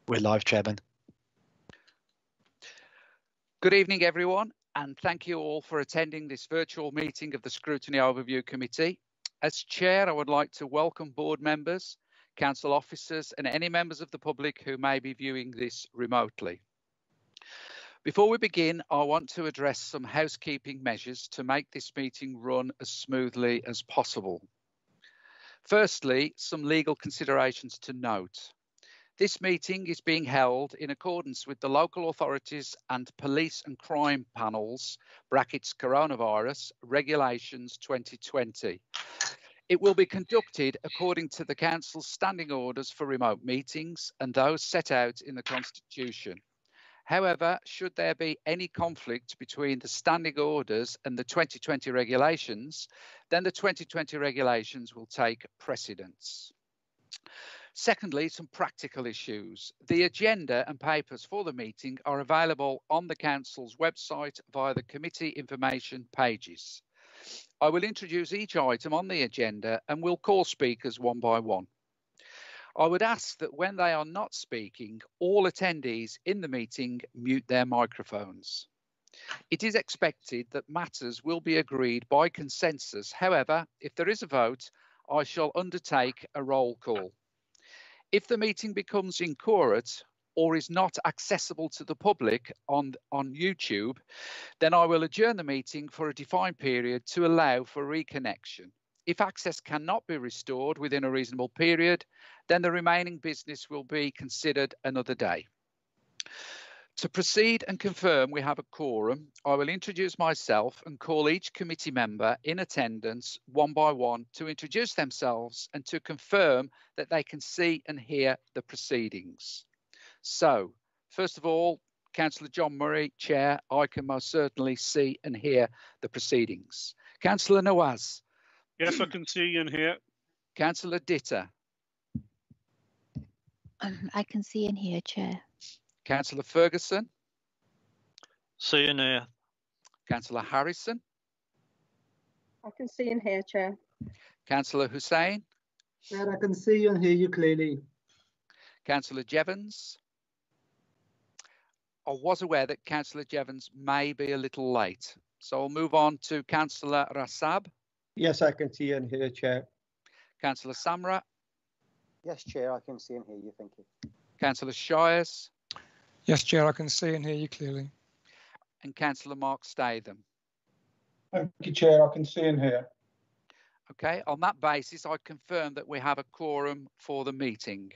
We're live, Chairman. Good evening, everyone, and thank you all for attending this virtual meeting of the Scrutiny Overview Committee. As Chair, I would like to welcome board members, council officers, and any members of the public who may be viewing this remotely. Before we begin, I want to address some housekeeping measures to make this meeting run as smoothly as possible. Firstly, some legal considerations to note. This meeting is being held in accordance with the local authorities and police and crime panels (coronavirus) regulations 2020. It will be conducted according to the council's standing orders for remote meetings and those set out in the Constitution. However, should there be any conflict between the standing orders and the 2020 regulations, then the 2020 regulations will take precedence. Secondly, some practical issues. The agenda and papers for the meeting are available on the Council's website via the committee information pages. I will introduce each item on the agenda and will call speakers one by one. I would ask that when they are not speaking, all attendees in the meeting mute their microphones. It is expected that matters will be agreed by consensus. However, if there is a vote, I shall undertake a roll call. If the meeting becomes inchoate or is not accessible to the public on YouTube, then I will adjourn the meeting for a defined period to allow for reconnection. If access cannot be restored within a reasonable period, then the remaining business will be considered another day. To proceed and confirm we have a quorum, I will introduce myself and call each committee member in attendance one by one to introduce themselves and to confirm that they can see and hear the proceedings. So, first of all, Councillor John Murray, Chair, I can most certainly see and hear the proceedings. Councillor Nawaz. Yes, I can see and hear. Councillor Ditter. I can see and hear, Chair. Councillor Ferguson. See and hear. Councillor Harrison. I can see and hear, Chair. Councillor Hussain. Chair, I can see and hear you clearly. Councillor Jevons. I was aware that Councillor Jevons may be a little late, so I'll move on to Councillor Rassab. Yes, I can see and hear, Chair. Councillor Samra. Yes, Chair, I can see and hear you, thank you. Councillor Shires. Yes, Chair, I can see and hear you clearly. And Councillor Mark Statham. Thank you, Chair, I can see and hear. Okay, on that basis, I confirm that we have a quorum for the meeting.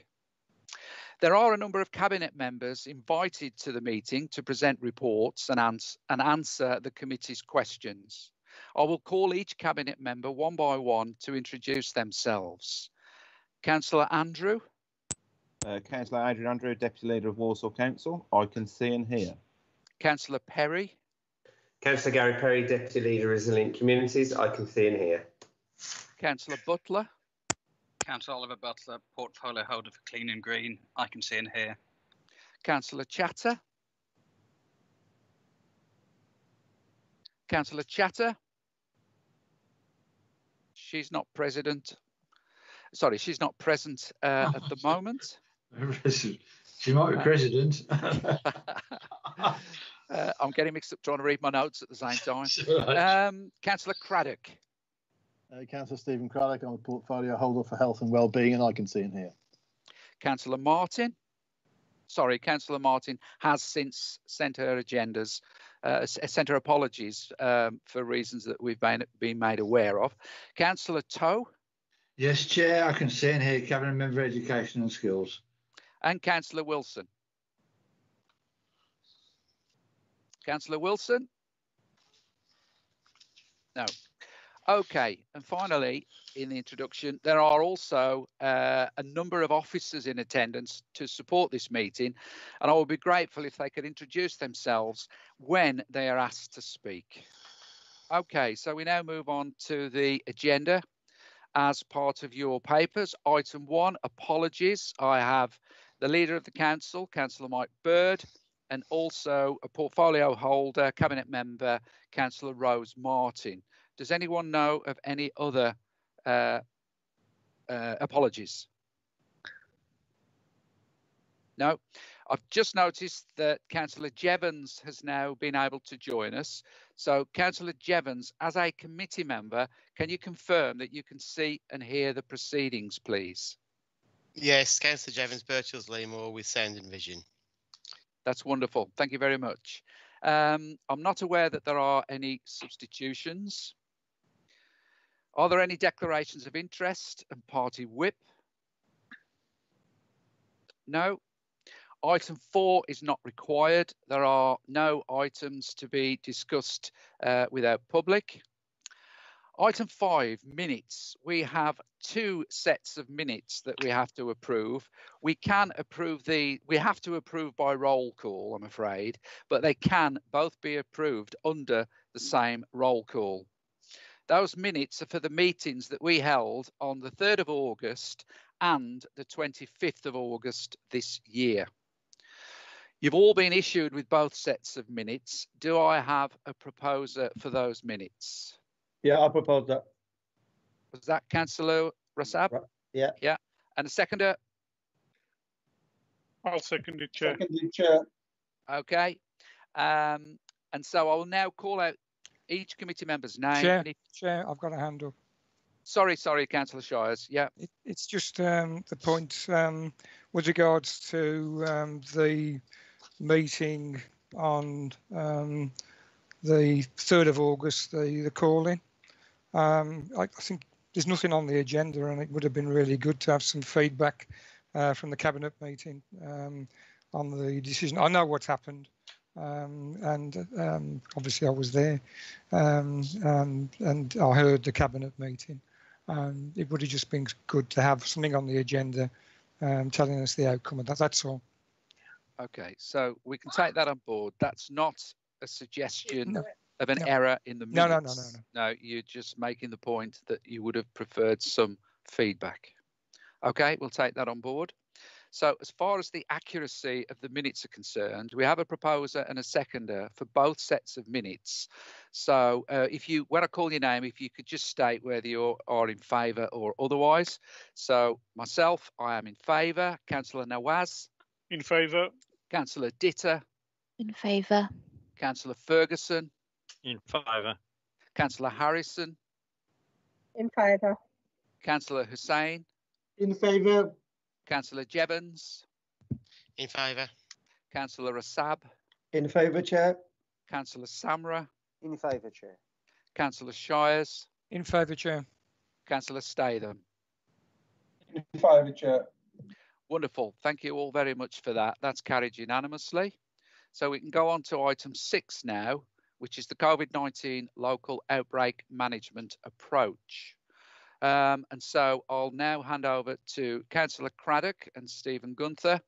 There are a number of Cabinet members invited to the meeting to present reports and answer the committee's questions. I will call each Cabinet member one by one to introduce themselves. Councillor Andrew. Councillor Adrian Andrew, Deputy Leader of Walsall Council. I can see and hear. Councillor Perry. Councillor Gary Perry, Deputy Leader Resilient Communities. I can see and hear. Councillor Butler. Councillor Oliver Butler, Portfolio Holder for Clean and Green. I can see and hear. Councillor Chatter. Councillor Chatter. She's not present. Sorry, she's not present at the moment. She might be president. I'm getting mixed up trying to read my notes at the same time. Councillor Craddock. Councillor Stephen Craddock, I'm a portfolio holder for health and wellbeing, and I can see and hear. Councillor Martin. Sorry, Councillor Martin has since sent her agendas, sent her apologies for reasons that we've been made aware of. Councillor Toe. Yes, Chair, I can see and hear. Cabinet Member Education and Skills. And Councillor Wilson. Councillor Wilson? No. Okay, and finally, in the introduction, there are also a number of officers in attendance to support this meeting, and I would be grateful if they could introduce themselves when they are asked to speak. Okay, so we now move on to the agenda. As part of your papers, item 1, apologies. I have the Leader of the Council, Councillor Mike Bird, and also a portfolio holder, Cabinet Member, Councillor Rose Martin. Does anyone know of any other apologies? No. I've just noticed that Councillor Jevons has now been able to join us. So Councillor Jevons, as a committee member, can you confirm that you can see and hear the proceedings, please? Yes, Councillor Jevons, Birchall's Leymore with sound and vision. That's wonderful. Thank you very much. I'm not aware that there are any substitutions. Are there any declarations of interest and party whip? No. Item 4 is not required. There are no items to be discussed without public. Item 5, minutes. We have 2 sets of minutes that we have to approve. We have to approve by roll call, I'm afraid, but they can both be approved under the same roll call. Those minutes are for the meetings that we held on the 3rd of August and the 25th of August this year. You've all been issued with both sets of minutes. Do I have a proposer for those minutes? Yeah, I propose that. Was that Councillor Rassab? Yeah. Yeah. And a seconder? I'll second it, Chair. Second it, Chair. Okay. And so I will now call out each committee member's name. Chair, I've got a hand up. Sorry, Councillor Shires. Yeah. It's just the point with regards to the meeting on the 3rd of August, the call-in. I think there's nothing on the agenda, and it would have been really good to have some feedback from the cabinet meeting on the decision. I know what's happened, and obviously I was there, and I heard the cabinet meeting. It would have just been good to have something on the agenda telling us the outcome of that. That's all. Okay, so we can take that on board. That's not a suggestion of an No. error in the minutes. No. No, you're just making the point that you would have preferred some feedback. Okay, we'll take that on board. So as far as the accuracy of the minutes are concerned, we have a proposer and a seconder for both sets of minutes. So when I call your name, if you could just state whether you are in favour or otherwise. So myself, I am in favour. Councillor Nawaz? In favour. Councillor Ditter? In favour. Councillor Ferguson? In favour. Councillor Harrison? In favour. Councillor Hussain? In favour. Councillor Jevons? In favour. Councillor Rassab? In favour, Chair. Councillor Samra? In favour, Chair. Councillor Shires? In favour, Chair. Councillor Statham? In favour, Chair. Wonderful. Thank you all very much for that. That's carried unanimously. So we can go on to item 6 now, which is the COVID-19 local outbreak management approach. And so I'll now hand over to Councillor Craddock and Stephen Gunther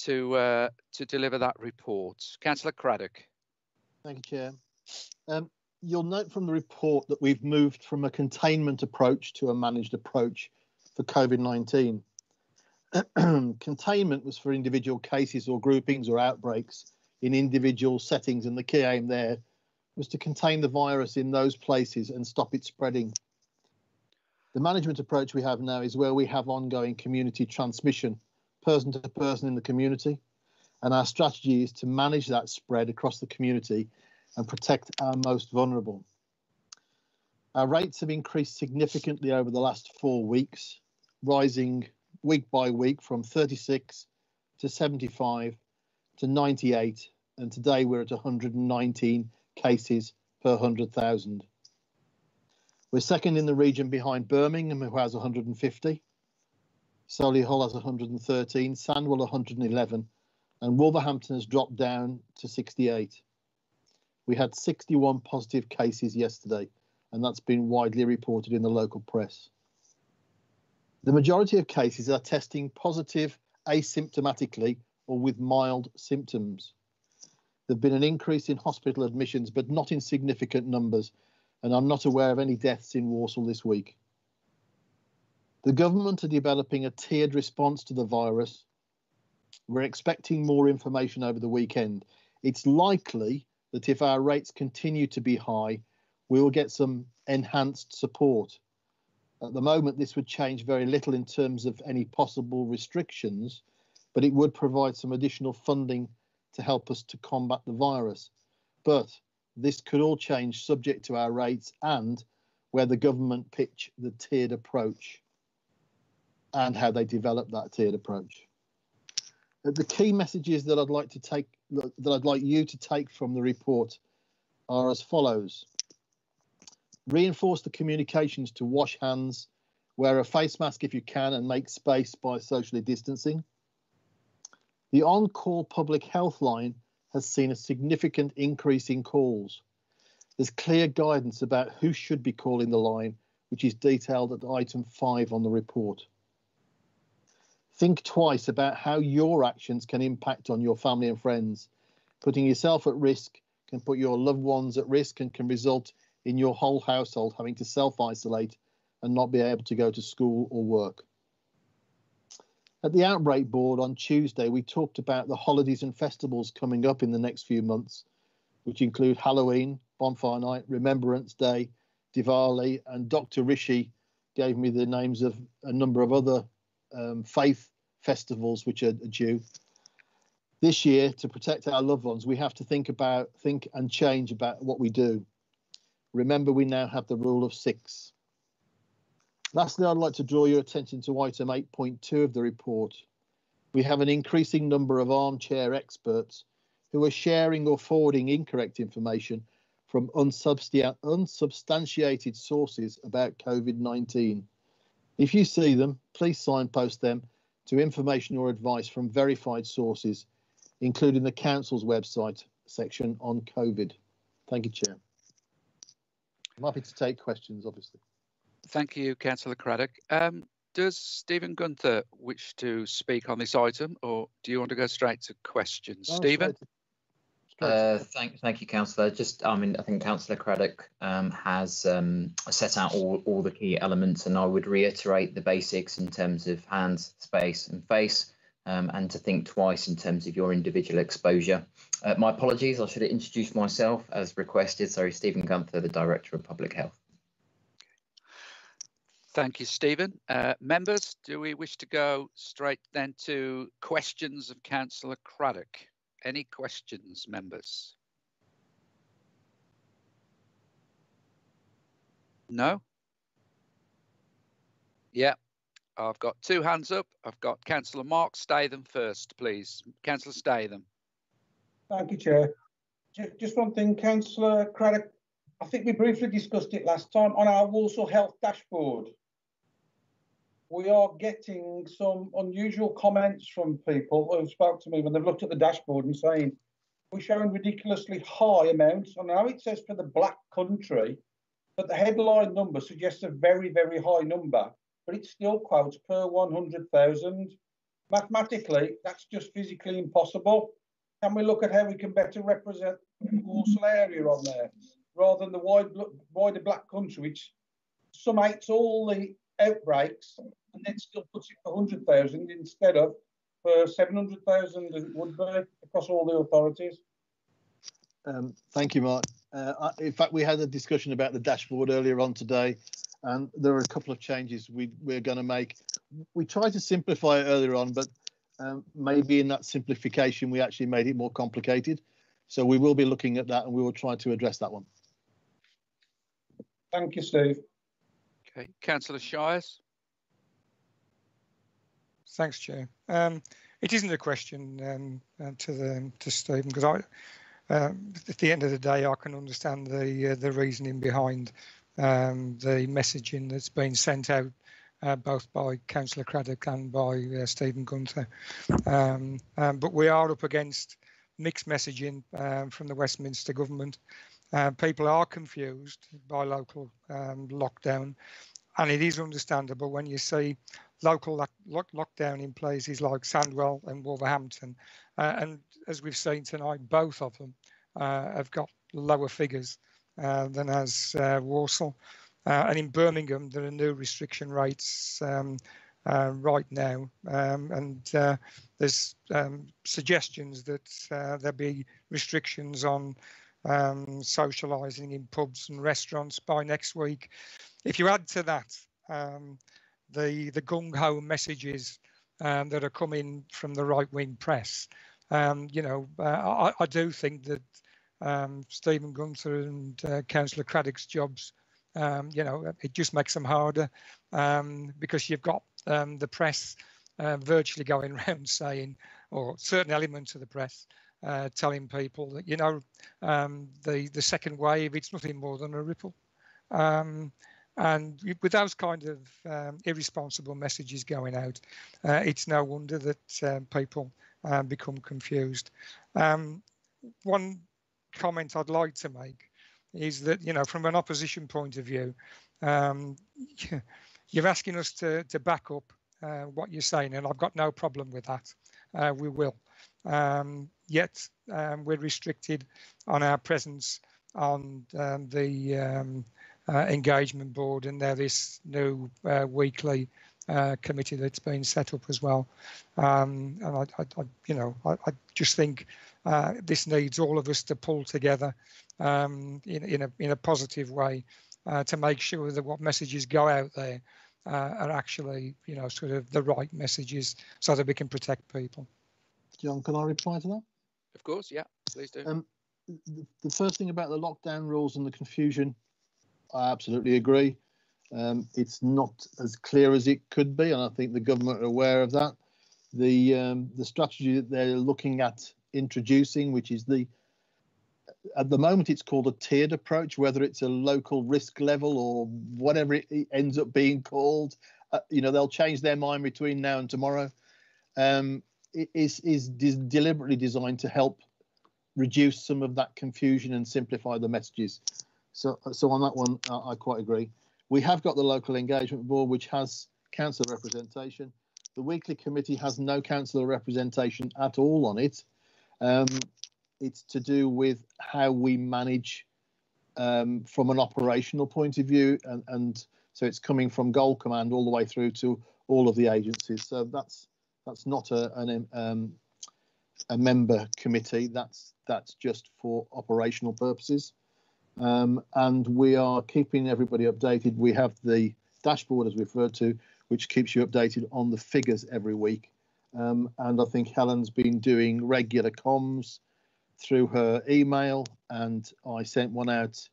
to deliver that report. Councillor Craddock. Thank you, Chair. You'll note from the report that we've moved from a containment approach to a managed approach for COVID-19. Containment was for individual cases or groupings or outbreaks in individual settings, and the key aim there was to contain the virus in those places and stop it spreading. The management approach we have now is where we have ongoing community transmission, person to person in the community, and our strategy is to manage that spread across the community and protect our most vulnerable. Our rates have increased significantly over the last 4 weeks, rising week by week from 36 to 75 to 98, and today we're at 119 cases per 100,000. We're second in the region behind Birmingham, who has 150. Solihull has 113, Sandwell 111, and Wolverhampton has dropped down to 68. We had 61 positive cases yesterday, and that's been widely reported in the local press. The majority of cases are testing positive asymptomatically or with mild symptoms. There's been an increase in hospital admissions, but not in significant numbers, and I'm not aware of any deaths in Walsall this week. The government are developing a tiered response to the virus. We're expecting more information over the weekend. It's likely that if our rates continue to be high, we will get some enhanced support. At the moment, this would change very little in terms of any possible restrictions, but it would provide some additional funding to help us to combat the virus. But this could all change subject to our rates and where the government pitch the tiered approach and how they develop that tiered approach. The key messages that I'd like you to take from the report are as follows. Reinforce the communications to wash hands, wear a face mask if you can, and make space by socially distancing. The on-call public health line has seen a significant increase in calls. There's clear guidance about who should be calling the line, which is detailed at item 5 on the report. Think twice about how your actions can impact on your family and friends. Putting yourself at risk can put your loved ones at risk and can result in your whole household having to self-isolate and not be able to go to school or work. At the Outbreak Board on Tuesday, we talked about the holidays and festivals coming up in the next few months, which include Halloween, Bonfire Night, Remembrance Day, Diwali, and Dr. Rishi gave me the names of a number of other faith festivals which are due. This year, to protect our loved ones, we have to think and change about what we do. Remember, we now have the rule of 6. Lastly, I'd like to draw your attention to item 8.2 of the report. We have an increasing number of armchair experts who are sharing or forwarding incorrect information from unsubstantiated sources about COVID-19. If you see them, please signpost them to information or advice from verified sources, including the Council's website section on COVID. Thank you, Chair. I'm happy to take questions, obviously. Thank you, Councillor Craddock. Does Stephen Gunther wish to speak on this item, or do you want to go straight to questions? Stephen? Thank you, Councillor. I think Councillor Craddock has set out all the key elements, and I would reiterate the basics in terms of hands, space, and face, and to think twice in terms of your individual exposure. My apologies, I should have introduced myself as requested. Sorry, Stephen Gunther, the Director of Public Health. Thank you, Stephen. Members, do we wish to go straight then to questions of Councillor Craddock? Any questions, members? No? Yeah, I've got 2 hands up. I've got Councillor Mark Statham first, please. Councillor Statham. Thank you, Chair. Just one thing, Councillor Craddock. I think we briefly discussed it last time on our Walsall Health dashboard. We are getting some unusual comments from people who spoke to me when they've looked at the dashboard and saying, we're showing ridiculously high amounts. I know it says for the Black Country, but the headline number suggests a very, very high number, but it still quotes per 100,000. Mathematically, that's just physically impossible. Can we look at how we can better represent the Walsall area on there, rather than the wider Black Country, which summates all the outbreaks and then still puts it for 100,000 instead of for 700,000 as it would be across all the authorities. Thank you, Mark. In fact, we had a discussion about the dashboard earlier on today, and there are a couple of changes we're going to make. We tried to simplify it earlier on, but maybe in that simplification, we actually made it more complicated. So we will be looking at that, and we will try to address that one. Thank you, Steve. Okay, Councillor Shires. Thanks, Chair. It isn't a question to Stephen, because at the end of the day, I can understand the reasoning behind the messaging that's been sent out both by Councillor Craddock and by Stephen Gunther. But we are up against mixed messaging from the Westminster government. People are confused by local lockdown, and it is understandable when you see local lockdown in places like Sandwell and Wolverhampton. And as we've seen tonight, both of them have got lower figures than has Walsall. And in Birmingham, there are new restriction rates right now. And there's suggestions that there'll be restrictions on socialising in pubs and restaurants by next week. If you add to that the gung-ho messages that are coming from the right-wing press. I do think that Stephen Gunther and Councillor Craddock's jobs, it just makes them harder because you've got the press virtually going around saying, or certain elements of the press telling people that, the second wave, it's nothing more than a ripple. And with those kind of irresponsible messages going out, it's no wonder that people become confused. One comment I'd like to make is that, from an opposition point of view, you're asking us to back up what you're saying, and I've got no problem with that. We will. Yet we're restricted on our presence on the engagement board, and there is new weekly committee that's been set up as well. And I just think this needs all of us to pull together in a positive way to make sure that what messages go out there are actually, sort of the right messages, so that we can protect people. John, can I reply to that? Of course, yeah, please do. The first thing about the lockdown rules and the confusion, I absolutely agree. It's not as clear as it could be, and I think the government are aware of that. The strategy that they're looking at introducing, which is at the moment it's called a tiered approach, whether it's a local risk level or whatever it ends up being called, they'll change their mind between now and tomorrow. It is deliberately designed to help reduce some of that confusion and simplify the messages. So on that one, I quite agree. We have got the local engagement board, which has councillor representation. The weekly committee has no councillor representation at all on it. It's to do with how we manage from an operational point of view, and so it's coming from Goal Command all the way through to all of the agencies. So that's not a member committee. That's just for operational purposes. And we are keeping everybody updated. We have the dashboard, as we've referred to, which keeps you updated on the figures every week. And I think Helen's been doing regular comms through her email, and I sent one out,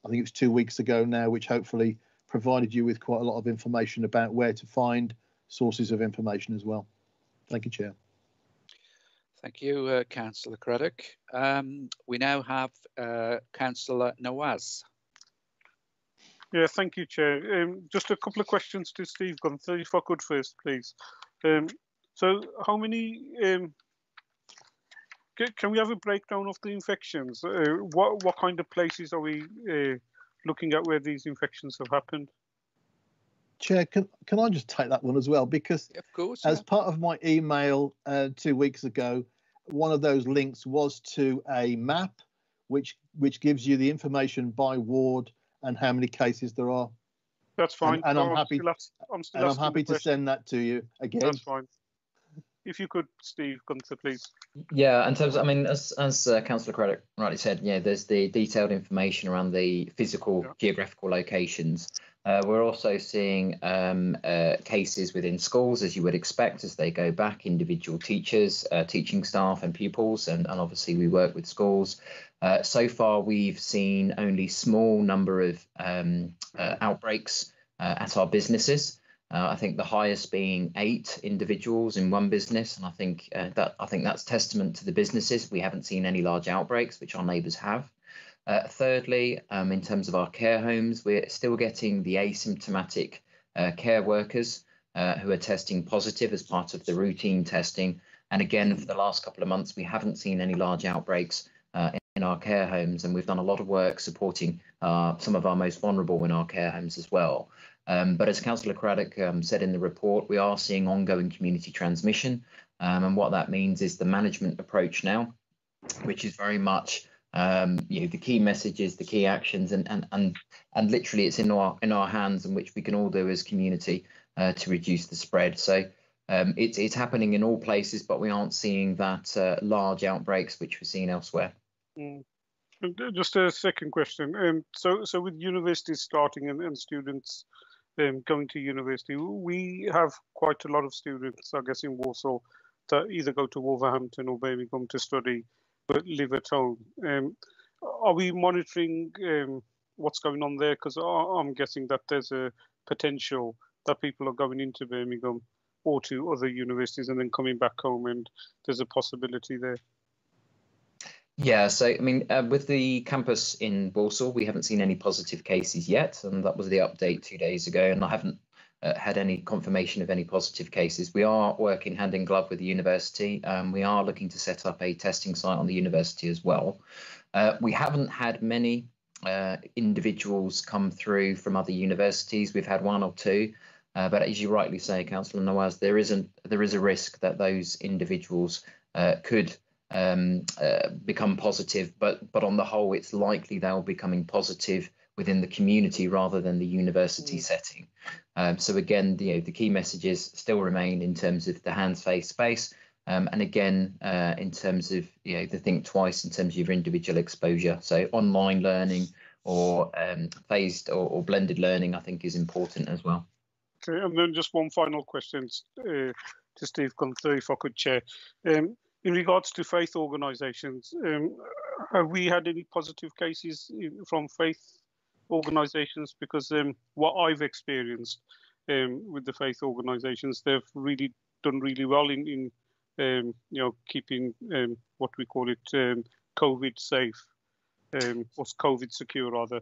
I think it was 2 weeks ago now, which hopefully provided you with quite a lot of information about where to find sources of information as well. Thank you, Chair. Thank you, Councillor Craddock. We now have Councillor Nawaz. Yeah, thank you, Chair. Just a couple of questions to Steve Gunther, if I could first, please. So how many, can we have a breakdown of the infections? What kind of places are we looking at where these infections have happened? Chair, can I just take that one as well? Because of course, as part of my email 2 weeks ago, one of those links was to a map, which gives you the information by ward and how many cases there are. That's fine. And I'm happy to send that to you again. That's fine. If you could, Steve Gunther, please. Yeah, in terms of, as Councillor Craddock rightly said, there's the detailed information around the physical geographical locations. We're also seeing cases within schools, as you would expect, as they go back, individual teachers, teaching staff and pupils, and obviously we work with schools. So far, we've seen only small number of outbreaks at our businesses. I think the highest being 8 individuals in one business, and I think that's testament to the businesses. We haven't seen any large outbreaks, which our neighbours have. Thirdly, in terms of our care homes, we're still getting the asymptomatic care workers who are testing positive as part of the routine testing. And again, for the last couple of months, we haven't seen any large outbreaks in our care homes, and we've done a lot of work supporting some of our most vulnerable in our care homes as well. But as Councillor Craddock said in the report, we are seeing ongoing community transmission, and what that means is the management approach now, which is very much the key messages, the key actions, and literally it's in our hands, in which we can all do as community to reduce the spread. So it's happening in all places, but we aren't seeing that large outbreaks which we're seeing elsewhere. Just a second question. So with universities starting and students going to university. We have quite a lot of students, I guess, in Walsall that either go to Wolverhampton or Birmingham to study, but live at home. Are we monitoring what's going on there? Because I'm guessing that there's a potential that people are going into Birmingham or to other universities and then coming back home, and there's a possibility there. Yeah, so I mean, with the campus in Walsall, we haven't seen any positive cases yet, and that was the update 2 days ago, and I haven't had any confirmation of any positive cases. We are working hand in glove with the university. We are looking to set up a testing site on the university as well. We haven't had many individuals come through from other universities. We've had one or two, but as you rightly say, Councillor Nawaz, there is a risk that those individuals could become positive, but on the whole, it's likely they'll be becoming positive within the community rather than the university setting. So again, the key messages still remain in terms of the hands, face, space, and again, in terms of the think twice in terms of your individual exposure. So online learning or phased or blended learning, I think, is important as well. Okay, and then just one final question to Steve Gunther, if I could, Chair. In regards to faith organisations, have we had any positive cases from faith organisations? Because what I've experienced with the faith organisations, they've really done really well in keeping what we call it COVID safe, or COVID secure rather.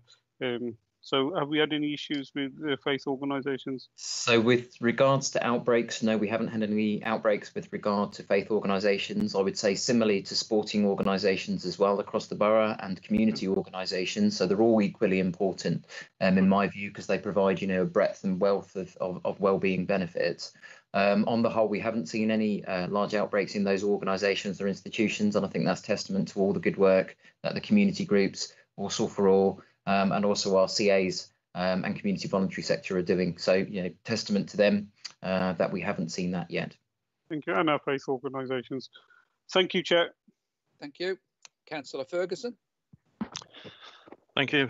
So have we had any issues with faith organisations? So with regards to outbreaks, no, we haven't had any outbreaks with regard to faith organisations. I would say similarly to sporting organisations as well across the borough and community organisations. So they're all equally important in my view, because they provide, a breadth and wealth of wellbeing benefits. On the whole, we haven't seen any large outbreaks in those organisations or institutions, and I think that's testament to all the good work that the community groups, Walsall for All, and also our CAs and community voluntary sector are doing. So, testament to them that we haven't seen that yet. Thank you, and our faith organisations. Thank you, Chair. Thank you. Councillor Ferguson. Thank you.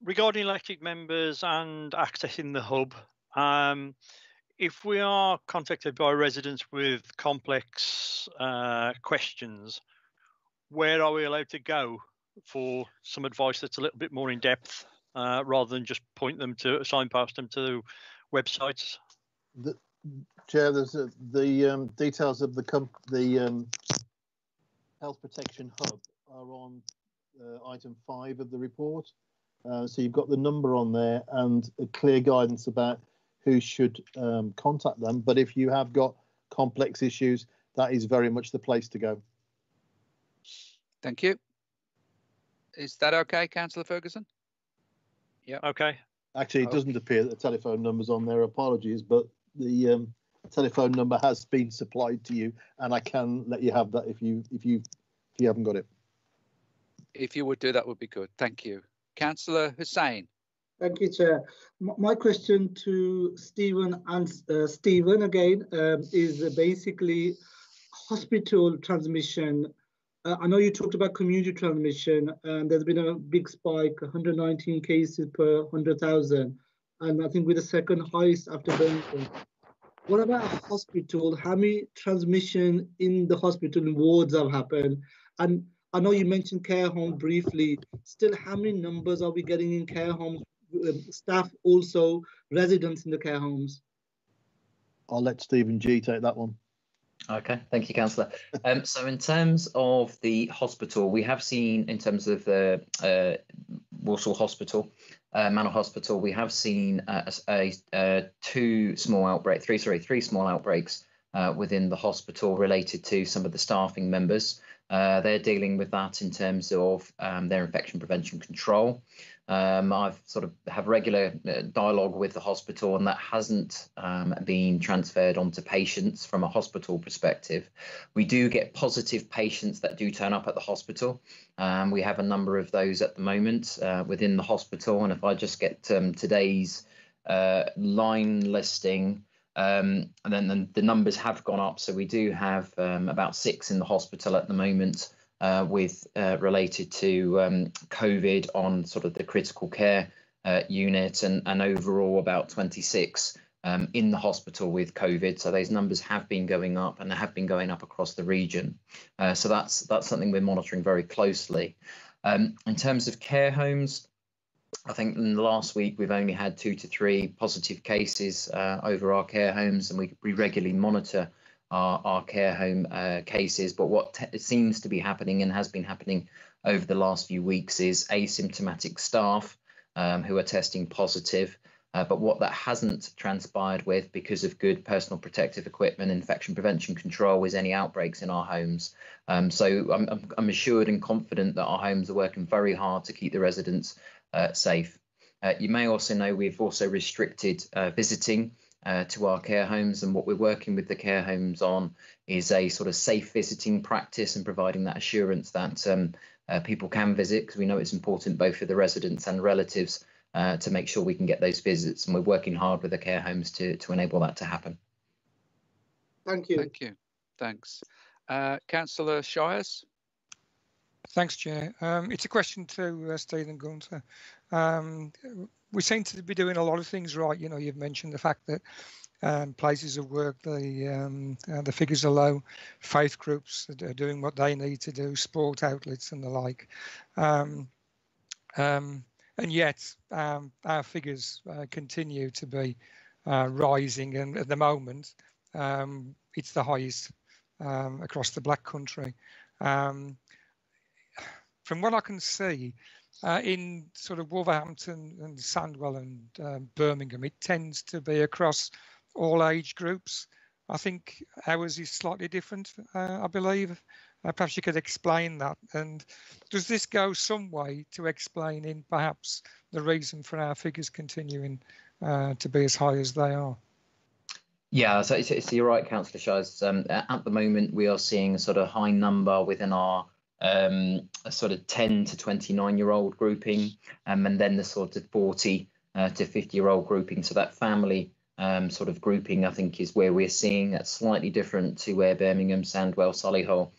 Regarding elected members and accessing the hub, if we are contacted by residents with complex questions, where are we allowed to go for some advice that's a little bit more in depth, rather than just signpost them to websites? Chair, there's the details of the health protection hub are on item 5 of the report. So you've got the number on there and a clear guidance about who should contact them. But if you have got complex issues, that is very much the place to go. Thank you. Is that okay, Councillor Ferguson? Yeah. Okay. Actually, it doesn't appear that the telephone number's on there. Apologies, but the telephone number has been supplied to you, and I can let you have that if you haven't got it. If you would do that, would be good. Thank you, Councillor Hussain. Thank you, Chair. My question to Stephen and Stephen again is basically hospital transmission. I know you talked about community transmission, and there's been a big spike, 119 cases per 100,000, and I think we're the second highest after Birmingham. What about a hospital? How many transmission in the hospital and wards have happened? And I know you mentioned care home briefly. Still, how many numbers are we getting in care homes? Staff, also residents in the care homes? I'll let Stephen G take that one. Okay, thank you, Councillor. So in terms of the hospital, we have seen, in terms of the Walsall Hospital, Manor Hospital, we have seen three small outbreaks within the hospital related to some of the staffing members. They're dealing with that in terms of their infection prevention control. I've sort of have regular dialogue with the hospital, and that hasn't been transferred onto patients from a hospital perspective. We do get positive patients that do turn up at the hospital. We have a number of those at the moment within the hospital, and if I just get today's line listing, and then the numbers have gone up. So we do have about 6 in the hospital at the moment with related to COVID on sort of the critical care unit, and overall about 26 in the hospital with COVID. So those numbers have been going up, and they have been going up across the region. So that's something we're monitoring very closely. In terms of care homes, I think in the last week we've only had 2 to 3 positive cases over our care homes, and we regularly monitor our care home cases. But what seems to be happening and has been happening over the last few weeks is asymptomatic staff who are testing positive. But what that hasn't transpired with, because of good personal protective equipment, infection prevention control, is any outbreaks in our homes. So I'm assured and confident that our homes are working very hard to keep the residents safe. You may also know we've also restricted visiting to our care homes, and what we're working with the care homes on is a sort of safe visiting practice and providing that assurance that people can visit, because we know it's important both for the residents and relatives to make sure we can get those visits, and we're working hard with the care homes to enable that to happen. Thank you. Thank you. Thanks. Councillor Shires. Thanks, Chair. It's a question to Stephen Gunter. We seem to be doing a lot of things right. You know, you've mentioned the fact that places of work, the figures are low, faith groups are doing what they need to do, sport outlets and the like. And yet our figures continue to be rising, and at the moment it's the highest across the Black Country. From what I can see, in sort of Wolverhampton and Sandwell and Birmingham, it tends to be across all age groups. I think ours is slightly different, I believe. Perhaps you could explain that. And does this go some way to explaining perhaps the reason for our figures continuing to be as high as they are? Yeah, so you're right, Councillor Shires. At the moment, we are seeing a sort of high number within our a sort of 10 to 29-year-old grouping, and then the sort of 40 to 50-year-old grouping. So that family sort of grouping, I think, is where we're seeing that's slightly different to where Birmingham, Sandwell, Solihull,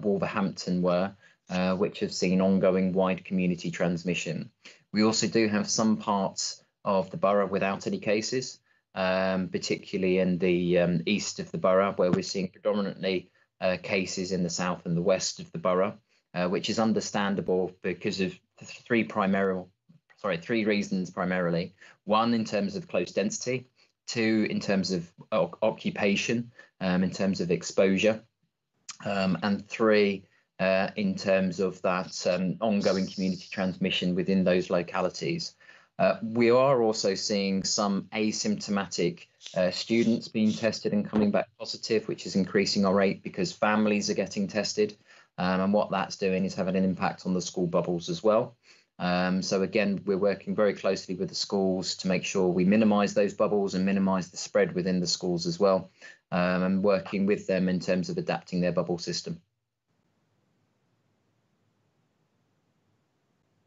Wolverhampton were, which have seen ongoing wide community transmission. We also do have some parts of the borough without any cases, particularly in the east of the borough, where we're seeing predominantly cases in the south and the west of the borough, which is understandable because of three reasons primarily. One, in terms of close density. Two, in terms of occupation, in terms of exposure. And three, in terms of that ongoing community transmission within those localities. We are also seeing some asymptomatic students being tested and coming back positive, which is increasing our rate because families are getting tested. And what that's doing is having an impact on the school bubbles as well. So again, we're working very closely with the schools to make sure we minimise those bubbles and minimise the spread within the schools as well, and working with them in terms of adapting their bubble system.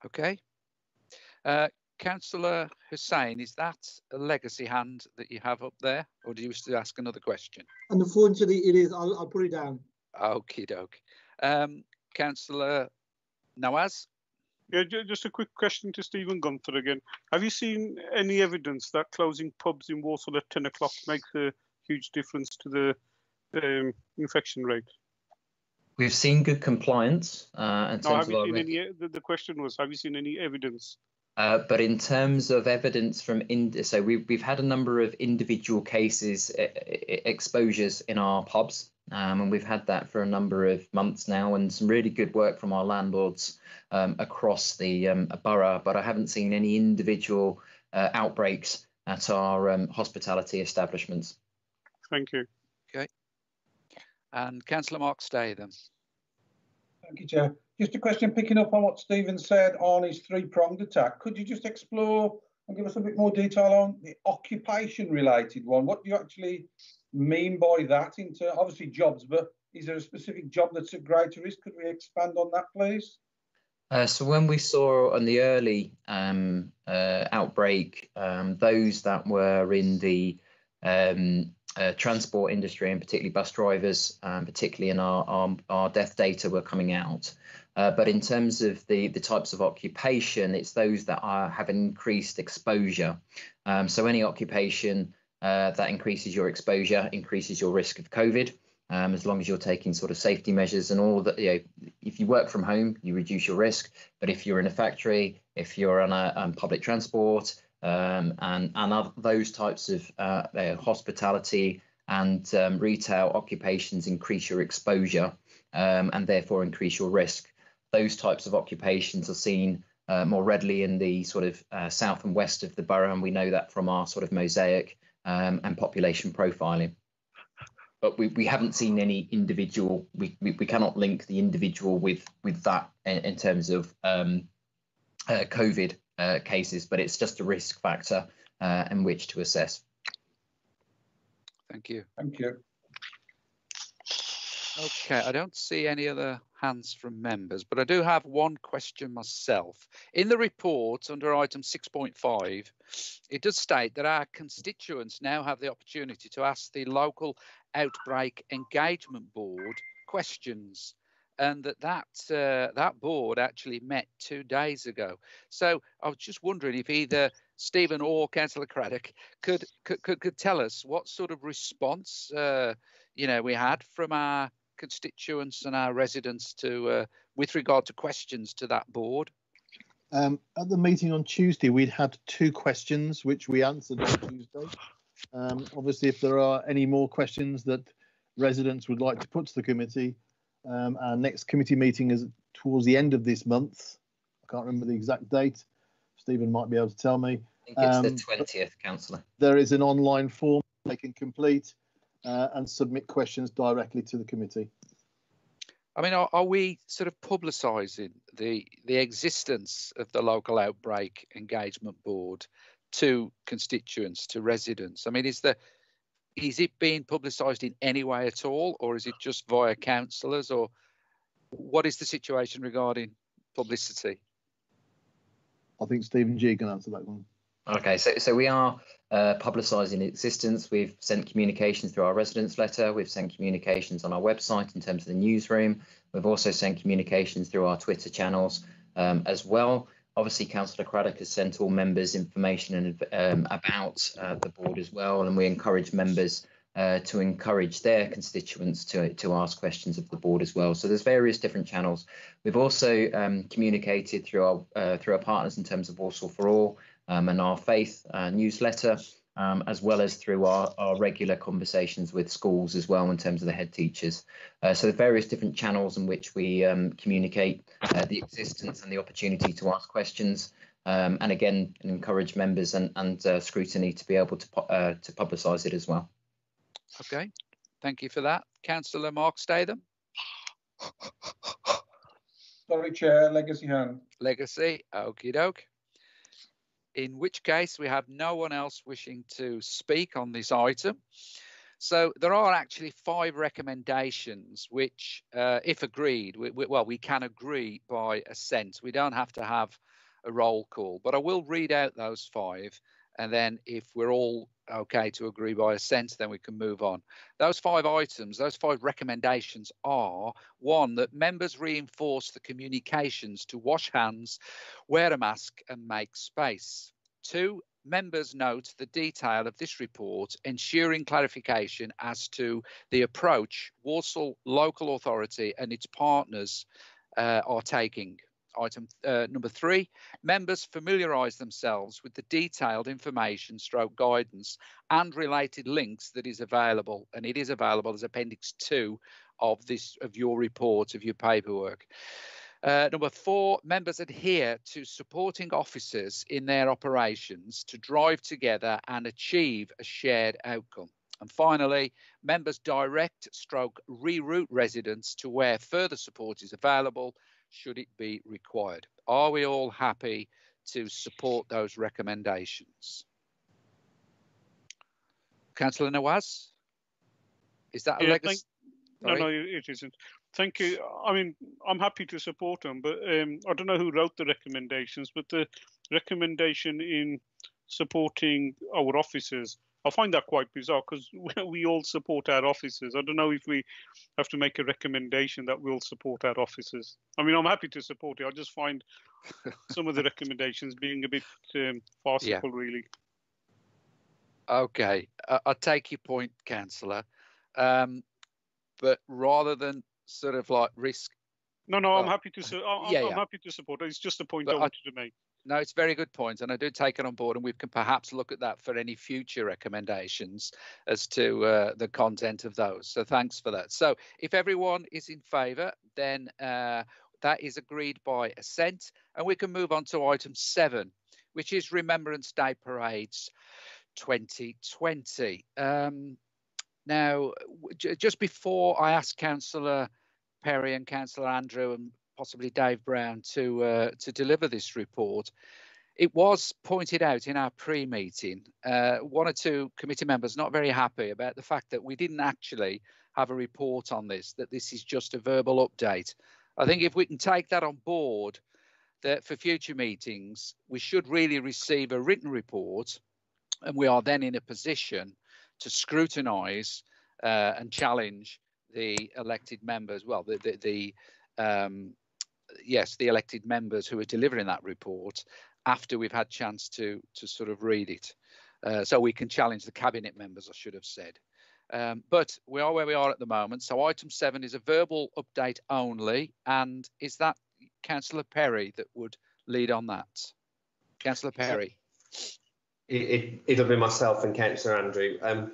Okay. Councillor Hussain, is that a legacy hand that you have up there, or do you wish to ask another question? Unfortunately, it is. I'll put it down. Okie doke. Councillor Nawaz? Yeah, just a quick question to Stephen Gunther again. Have you seen any evidence that closing pubs in Walsall at 10 o'clock makes a huge difference to the infection rate? We've seen good compliance. The question was, have you seen any evidence? But in terms of evidence from, so we've had a number of individual cases, exposures in our pubs, and we've had that for a number of months now, and some really good work from our landlords across the borough. But I haven't seen any individual outbreaks at our hospitality establishments. Thank you. Okay. And Councillor Mark Stay then. Thank you, Chair. Just a question picking up on what Stephen said on his three-pronged attack. Could you just explore and give us a bit more detail on the occupation-related one? What do you actually mean by that? Into obviously jobs, but is there a specific job that's at greater risk? Could we expand on that, please? So when we saw on the early outbreak, those that were in the transport industry, and particularly bus drivers, particularly in our death data were coming out. But in terms of the types of occupation, it's those that have an increased exposure. So any occupation that increases your exposure increases your risk of COVID. As long as you're taking sort of safety measures and all that, if you work from home, you reduce your risk. But if you're in a factory, if you're on a public transport, and those types of hospitality and retail occupations increase your exposure and therefore increase your risk. Those types of occupations are seen more readily in the sort of south and west of the borough, and we know that from our sort of mosaic and population profiling. But we haven't seen any individual. We cannot link the individual with that in terms of COVID cases, but it's just a risk factor in which to assess. Thank you. Thank you. Okay, I don't see any other hands from members, but I do have one question myself. In the report under item 6.5, it does state that our constituents now have the opportunity to ask the local outbreak engagement board questions, and that board actually met 2 days ago. So I was just wondering if either Stephen or Councillor Craddock could tell us what sort of response we had from our constituents and our residents to with regard to questions to that board. At the meeting on Tuesday, we'd had 2 questions which we answered on Tuesday. Obviously, if there are any more questions that residents would like to put to the committee, our next committee meeting is towards the end of this month. I can't remember the exact date. Stephen might be able to tell me. I think it's the 20th, Councillor. There is an online form they can complete and submit questions directly to the committee. I mean, are we sort of publicising the existence of the local outbreak engagement board to constituents, to residents? I mean, is it being publicised in any way at all, or is it just via councillors, or what is the situation regarding publicity? I think Stephen G can answer that one. Okay, so we are publicising existence. We've sent communications through our residents letter. We've sent communications on our website in terms of the newsroom. We've also sent communications through our Twitter channels as well. Obviously, Councillor Craddock has sent all members information about the board as well, and we encourage members to encourage their constituents to ask questions of the board as well. So there's various different channels. We've also communicated through our partners in terms of Walsall for All and our Faith newsletter, as well as through our regular conversations with schools as well in terms of the head teachers. So the various different channels in which we communicate the existence and the opportunity to ask questions, and again encourage members and Scrutiny to be able to publicise it as well. Okay, thank you for that. Councillor Mark Statham. Sorry, Chair, legacy hand. Legacy, okie doke. In which case we have no one else wishing to speak on this item. So there are actually 5 recommendations which, if agreed, we can agree by assent. We don't have to have a roll call, but I will read out those 5. And then if we're all okay to agree by assent, then we can move on. Those 5 items, those 5 recommendations are: 1, that members reinforce the communications to wash hands, wear a mask and make space. 2, members note the detail of this report, ensuring clarification as to the approach Walsall Local Authority and its partners are taking. Item number 3, members familiarise themselves with the detailed information / guidance and related links that is available, and it is available as Appendix 2 of your report, of your paperwork. Number 4, members adhere to supporting officers in their operations to drive together and achieve a shared outcome. And finally, members direct / reroute residents to where further support is available, should it be required. Are we all happy to support those recommendations? Councillor Nawaz, is that a legacy? No, it isn't. Thank you. I mean, I'm happy to support them, but I don't know who wrote the recommendations, but the recommendation in supporting our officers I find that quite bizarre because we all support our officers. I don't know if we have to make a recommendation that we'll support our officers. I mean, I'm happy to support it. I just find some of the recommendations being a bit farcical, really. Okay, I take your point, Councillor. But rather than sort of like risk. No, I'm happy to. I'm happy to support it. It's just a point I wanted to make. No, it's a very good point, and I do take it on board, and we can perhaps look at that for any future recommendations as to the content of those. So thanks for that. So if everyone is in favour, then that is agreed by assent, and we can move on to item 7, which is Remembrance Day Parades 2020. Now, just before I ask Councillor Perry and Councillor Andrew and possibly Dave Brown to deliver this report, it was pointed out in our pre-meeting, one or two committee members not very happy about the fact that we didn't actually have a report on this, that this is just a verbal update. I think if we can take that on board, that for future meetings, we should really receive a written report, and we are then in a position to scrutinise and challenge the elected members, well, the elected members who are delivering that report after we've had chance to sort of read it. So we can challenge the cabinet members, I should have said. But we are where we are at the moment. So item 7 is a verbal update only. And is that Councillor Perry that would lead on that? Councillor Perry. It'll be myself and Councillor Andrew.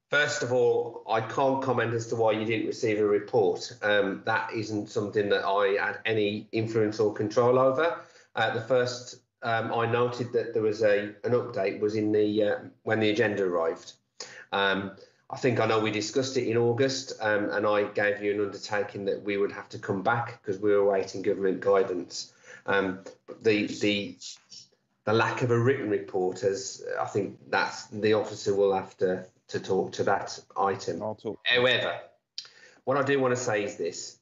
First of all, I can't comment as to why you didn't receive a report. That isn't something that I had any influence or control over. The first I noted that there was an update was in the when the agenda arrived. I think I know we discussed it in August, and I gave you an undertaking that we would have to come back because we were awaiting government guidance. The lack of a written report, as I think that's the officer will have to talk to that item. I'll talk. However, what I do want to say is this.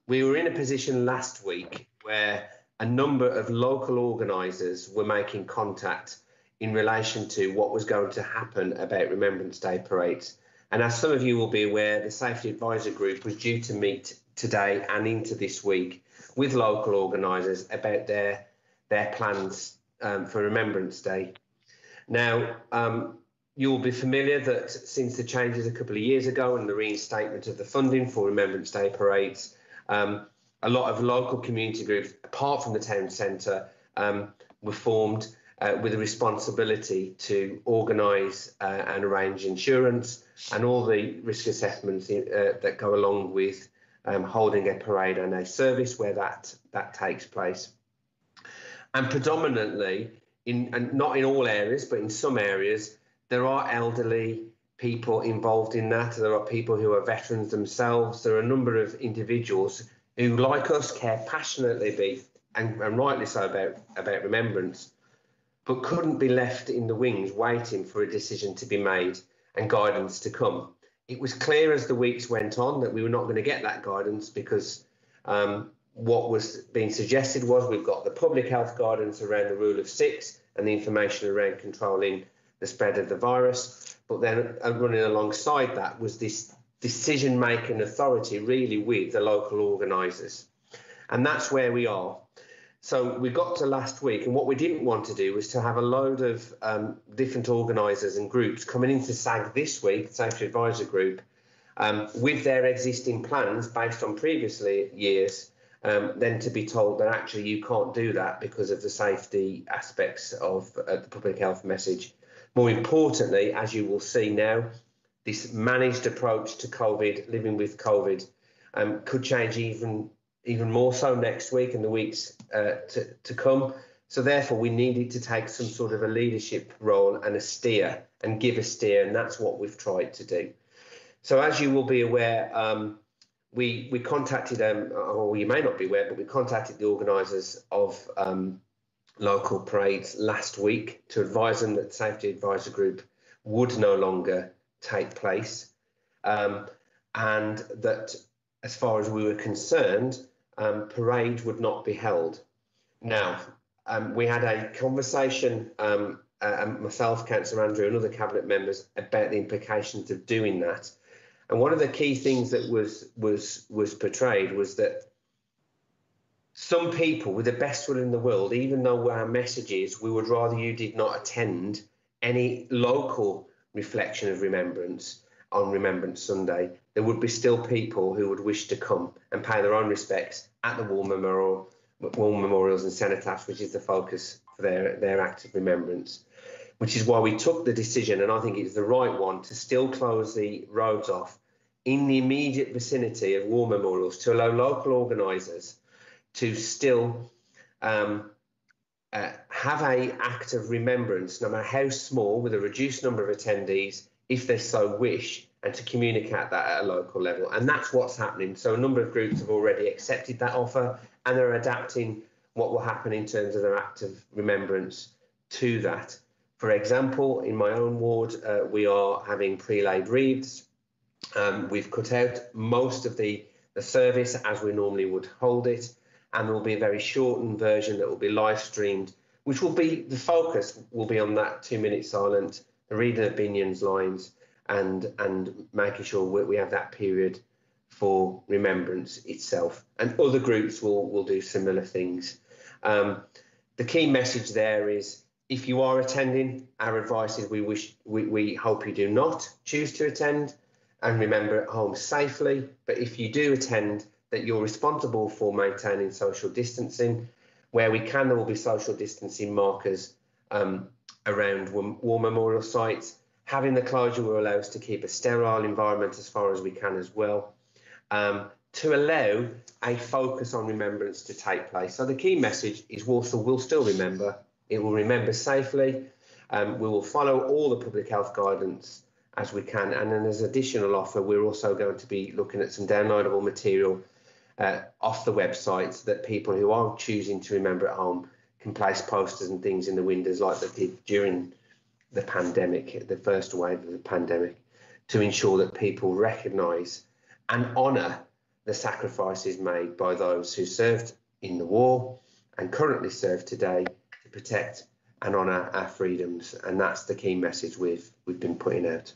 We were in a position last week where a number of local organisers were making contact in relation to what was going to happen about Remembrance Day parades. And as some of you will be aware, the Safety Advisor Group was due to meet today and into this week with local organisers about their plans for Remembrance Day. Now, you'll be familiar that since the changes a couple of years ago and the reinstatement of the funding for Remembrance Day parades, a lot of local community groups, apart from the town centre, were formed with a responsibility to organise and arrange insurance and all the risk assessments that go along with holding a parade and a service where that takes place. And predominantly, and not in all areas, but in some areas, there are elderly people involved in that. There are people who are veterans themselves. There are a number of individuals who, like us, care passionately, and rightly so, about remembrance, but couldn't be left in the wings waiting for a decision to be made and guidance to come. It was clear as the weeks went on that we were not going to get that guidance because what was being suggested was we've got the public health guidance around the rule of 6 and the information around controlling the spread of the virus. But then running alongside that was this decision-making authority really with the local organisers. And that's where we are. So we got to last week, and what we didn't want to do was to have a load of different organisers and groups coming into SAG this week, Safety Advisor Group, with their existing plans based on previous years, then to be told that actually you can't do that because of the safety aspects of the public health message. More importantly, as you will see now, this managed approach to COVID, living with COVID, could change even more so next week and the weeks to come. So therefore, we needed to take some sort of a leadership role and a steer and give a steer, and that's what we've tried to do. So as you will be aware, we contacted, or you may not be aware, but we contacted the organisers of local parades last week to advise them that the Safety Advisor Group would no longer take place, and that as far as we were concerned, parade would not be held. Now, we had a conversation myself, Councillor Andrew, and other cabinet members about the implications of doing that. And one of the key things that was portrayed was that some people, with the best will in the world, even though our message is we would rather you did not attend any local reflection of remembrance on Remembrance Sunday, there would be still people who would wish to come and pay their own respects at the War Memorials and Cenotaphs, which is the focus for their act of remembrance. Which is why we took the decision, and I think it's the right one, to still close the roads off in the immediate vicinity of war memorials to allow local organisers to still have a act of remembrance, no matter how small, with a reduced number of attendees, if they so wish, and to communicate that at a local level. And that's what's happening. So a number of groups have already accepted that offer, and they're adapting what will happen in terms of their act of remembrance to that. For example, in my own ward, we are having pre-laid wreaths. We've cut out most of the service as we normally would hold it, and there will be a very shortened version that will be live streamed, which will be, the focus will be on that 2-minute silent, the reading of Binion's lines, and making sure we have that period for remembrance itself. And other groups will do similar things. The key message there is, if you are attending, our advice is we hope you do not choose to attend and remember at home safely. But if you do attend, that you're responsible for maintaining social distancing. Where we can, there will be social distancing markers around war memorial sites. Having the closure will allow us to keep a sterile environment as far as we can as well, to allow a focus on remembrance to take place. So the key message is Walsall will still remember. It will remember safely. We will follow all the public health guidance as we can. And then as an additional offer, we're also going to be looking at some downloadable material off the website so that people who are choosing to remember at home can place posters and things in the windows like they did during the pandemic, the first wave of the pandemic, to ensure that people recognise and honour the sacrifices made by those who served in the war and currently serve today to protect and honour our freedoms. And that's the key message we've been putting out.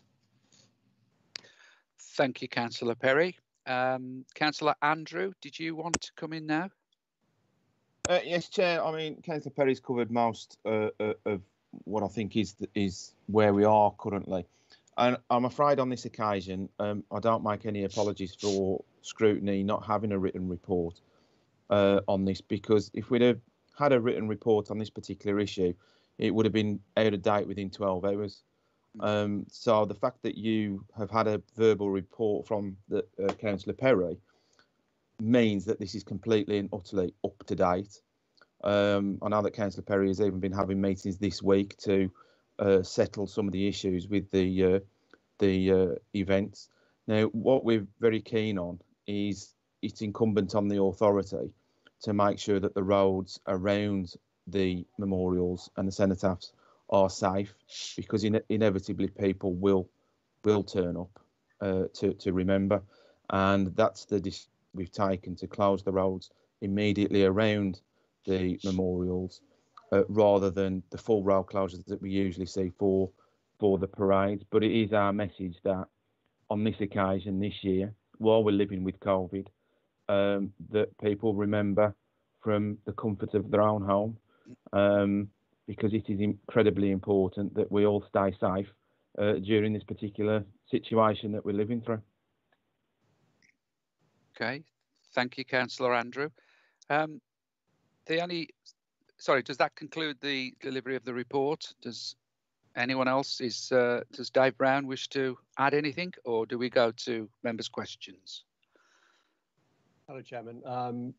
Thank you, Councillor Perry. Councillor Andrew, did you want to come in now? Yes, Chair. I mean, Councillor Perry's covered most of what I think is where we are currently. And I'm afraid on this occasion, I don't make any apologies for Scrutiny not having a written report on this, because if we'd have had a written report on this particular issue, it would have been out of date within 12 hours. So the fact that you have had a verbal report from the Councillor Perry means that this is completely and utterly up to date. I know that Councillor Perry has even been having meetings this week to settle some of the issues with the events. Now, what we're very keen on is it's incumbent on the authority to make sure that the roads around the memorials and the cenotaphs are safe, because inevitably people will turn up to remember, and that's the decision we've taken, to close the roads immediately around the memorials rather than the full road closures that we usually see for the parades. But it is our message that on this occasion this year, while we're living with COVID, that people remember from the comfort of their own home, because it is incredibly important that we all stay safe during this particular situation that we're living through. Okay, thank you, Councillor Andrew. Does that conclude the delivery of the report? Does anyone else, does Dave Brown wish to add anything, or do we go to members' questions? Hello, Chairman.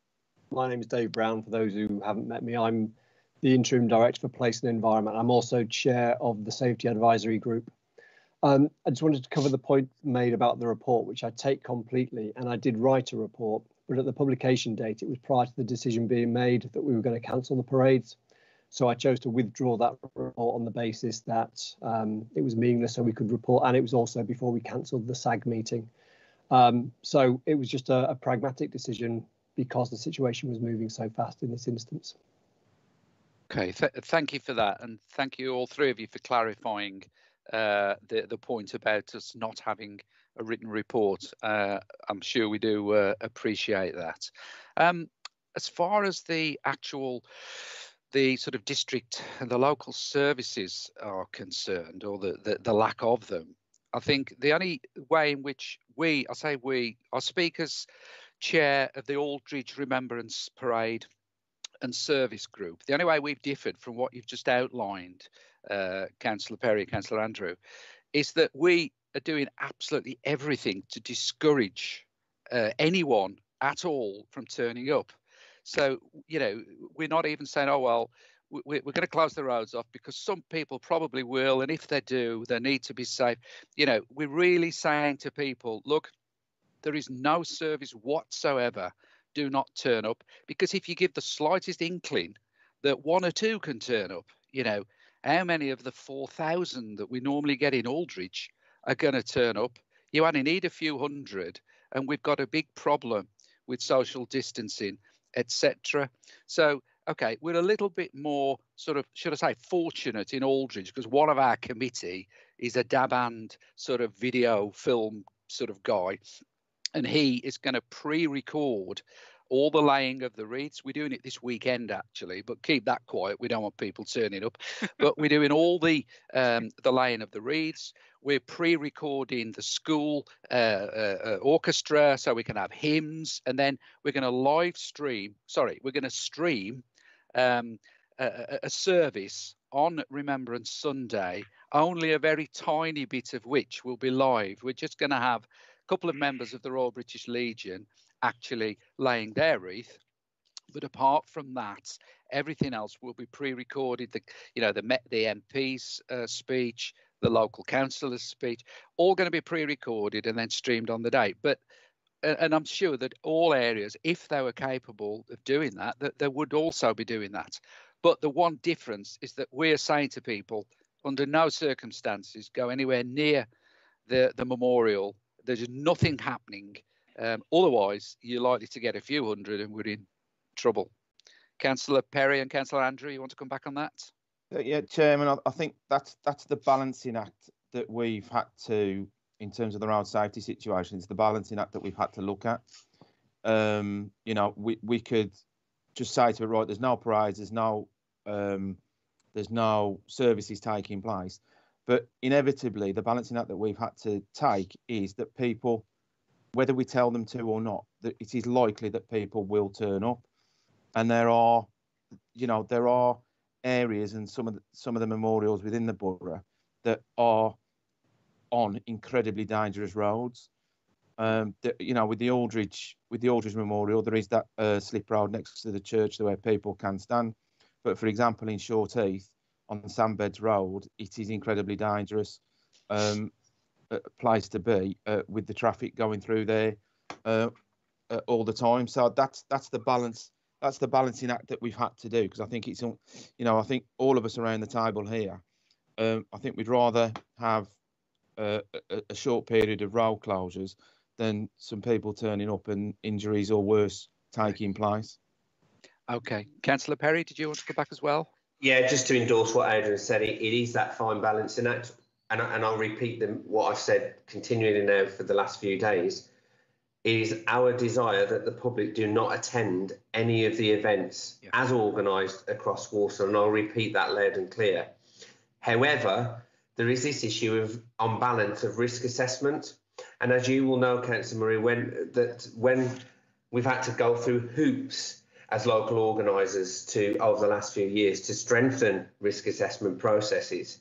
My name is Dave Brown. For those who haven't met me, I'm the Interim Director for Place and Environment. I'm also Chair of the Safety Advisory Group. I just wanted to cover the point made about the report, which I take completely, and I did write a report, but at the publication date, it was prior to the decision being made that we were going to cancel the parades. So I chose to withdraw that report on the basis that it was meaningless, so we could report, and it was also before we cancelled the SAG meeting. So it was just a pragmatic decision because the situation was moving so fast in this instance. Okay, thank you for that, and thank you all three of you for clarifying the point about us not having a written report. I'm sure we do appreciate that. As far as the sort of district and the local services are concerned, or the lack of them, I think the only way in which I speak as chair of the Aldridge Remembrance Parade and Service Group. The only way we've differed from what you've just outlined, Councillor Perry, Councillor Andrew, is that we are doing absolutely everything to discourage anyone at all from turning up. So, you know, we're not even saying, oh, well, we're going to close the roads off, because some people probably will. And if they do, they need to be safe. You know, we're really saying to people, look, there is no service whatsoever. Do not turn up, because if you give the slightest inkling that one or two can turn up, you know, how many of the 4,000 that we normally get in Aldridge are going to turn up? You only need a few hundred, and we've got a big problem with social distancing, etc. So, okay, we're a little bit more sort of, should I say, fortunate in Aldridge, because one of our committee is a dab-hand sort of video film sort of guy. And he is going to pre-record all the laying of the wreaths. We're doing it this weekend, actually, but keep that quiet. We don't want people turning up. But we're doing all the laying of the wreaths. We're pre-recording the school orchestra so we can have hymns. And then we're going to stream a service on Remembrance Sunday, only a very tiny bit of which will be live. We're just going to have couple of members of the Royal British Legion actually laying their wreath, but apart from that, everything else will be pre-recorded. The MP's speech, the local councillor's speech, all going to be pre-recorded and then streamed on the day. But and I'm sure that all areas, if they were capable of doing that they would also be doing that. But the one difference is that we're saying to people, under no circumstances go anywhere near the memorial. There's nothing happening. Otherwise, you're likely to get a few hundred and we're in trouble. Councillor Perry and Councillor Andrew, you want to come back on that? Yeah, Chairman, I think that's the balancing act that we've had to, in terms of the road safety situation, it's the balancing act that we've had to look at. You know, we could just say to it, right, there's no parades, there's no services taking place. But inevitably, the balancing act that we've had to take is that people, whether we tell them to or not, that it is likely that people will turn up. And there are areas and some of the memorials within the borough that are on incredibly dangerous roads. You know, with the Aldridge Memorial, there is that slip road next to the church where people can stand. But for example, in Shortheath, on Sandbeds Road, it is incredibly dangerous place to be with the traffic going through there all the time. So that's the balance. That's the balancing act that we've had to do, because I think it's, you know, I think all of us around the table here, I think we'd rather have a short period of road closures than some people turning up and injuries or worse taking place. Okay, Councillor Perry, did you want to go back as well? Yeah, just to endorse what Adrian said, it is that fine balancing act, and I'll repeat what I've said continually now for the last few days, is our desire that the public do not attend any of the events as organised across Walsall, and I'll repeat that loud and clear. However, there is this issue of, on balance, of risk assessment, and as you will know, Councillor Murray, when we've had to go through hoops as local organisers over the last few years to strengthen risk assessment processes.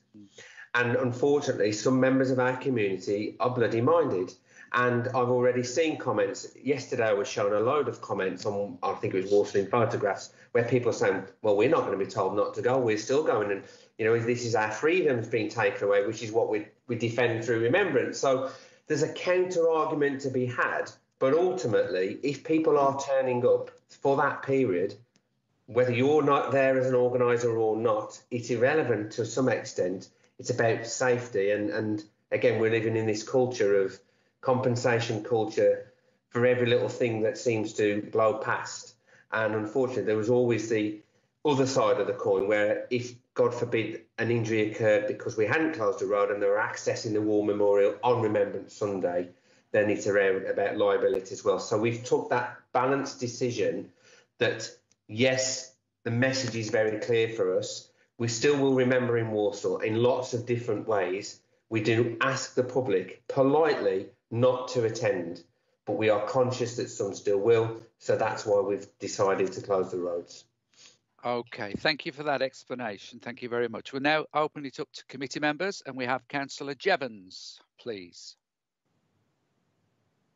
And unfortunately, some members of our community are bloody minded. And I've already seen comments. Yesterday, I was shown a load of comments on, I think it was Walsall in Photographs, where people are saying, well, we're not going to be told not to go. We're still going. And, you know, this is our freedoms being taken away, which is what we defend through remembrance. So there's a counter argument to be had. But ultimately, if people are turning up for that period, whether you're not there as an organiser or not, it's irrelevant to some extent. It's about safety. And again, we're living in this culture of compensation culture for every little thing that seems to blow past. And unfortunately, there was always the other side of the coin, where if, God forbid, an injury occurred because we hadn't closed the road and they were accessing the War Memorial on Remembrance Sunday, then it's around about liability as well. So we've took that balanced decision that, yes, the message is very clear for us. We still will remember in Walsall in lots of different ways. We do ask the public politely not to attend, but we are conscious that some still will. So that's why we've decided to close the roads. Okay, thank you for that explanation. Thank you very much. We'll now open it up to committee members, and we have Councillor Jevons, please.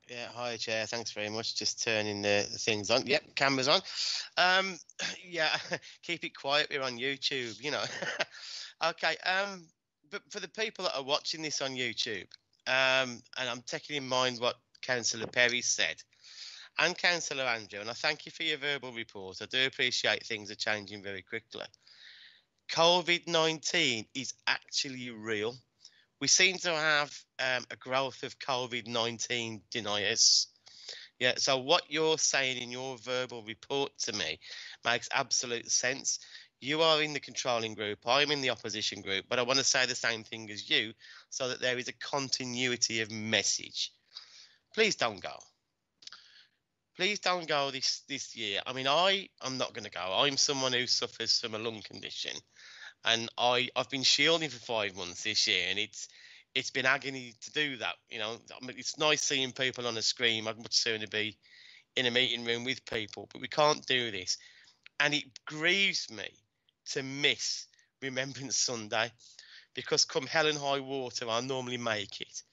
Yeah, hi, Chair. Thanks very much. Just turning the things on. Yep, cameras on. Yeah, keep it quiet. We're on YouTube, you know. Okay, but for the people that are watching this on YouTube, and I'm taking in mind what Councillor Perry said, and Councillor Andrew, and I thank you for your verbal report. I do appreciate things are changing very quickly. COVID-19 is actually real. We seem to have a growth of COVID-19 deniers. Yeah, so what you're saying in your verbal report to me makes absolute sense. You are in the controlling group, I'm in the opposition group, but I want to say the same thing as you so that there is a continuity of message. Please don't go. Please don't go this year. I mean, I'm not going to go. I'm someone who suffers from a lung condition, and I've been shielding for 5 months this year, and it's been agony to do that. You know, I mean, it's nice seeing people on a screen. I'd much sooner be in a meeting room with people, but we can't do this. And it grieves me to miss Remembrance Sunday, because come hell and high water, I'll normally make it.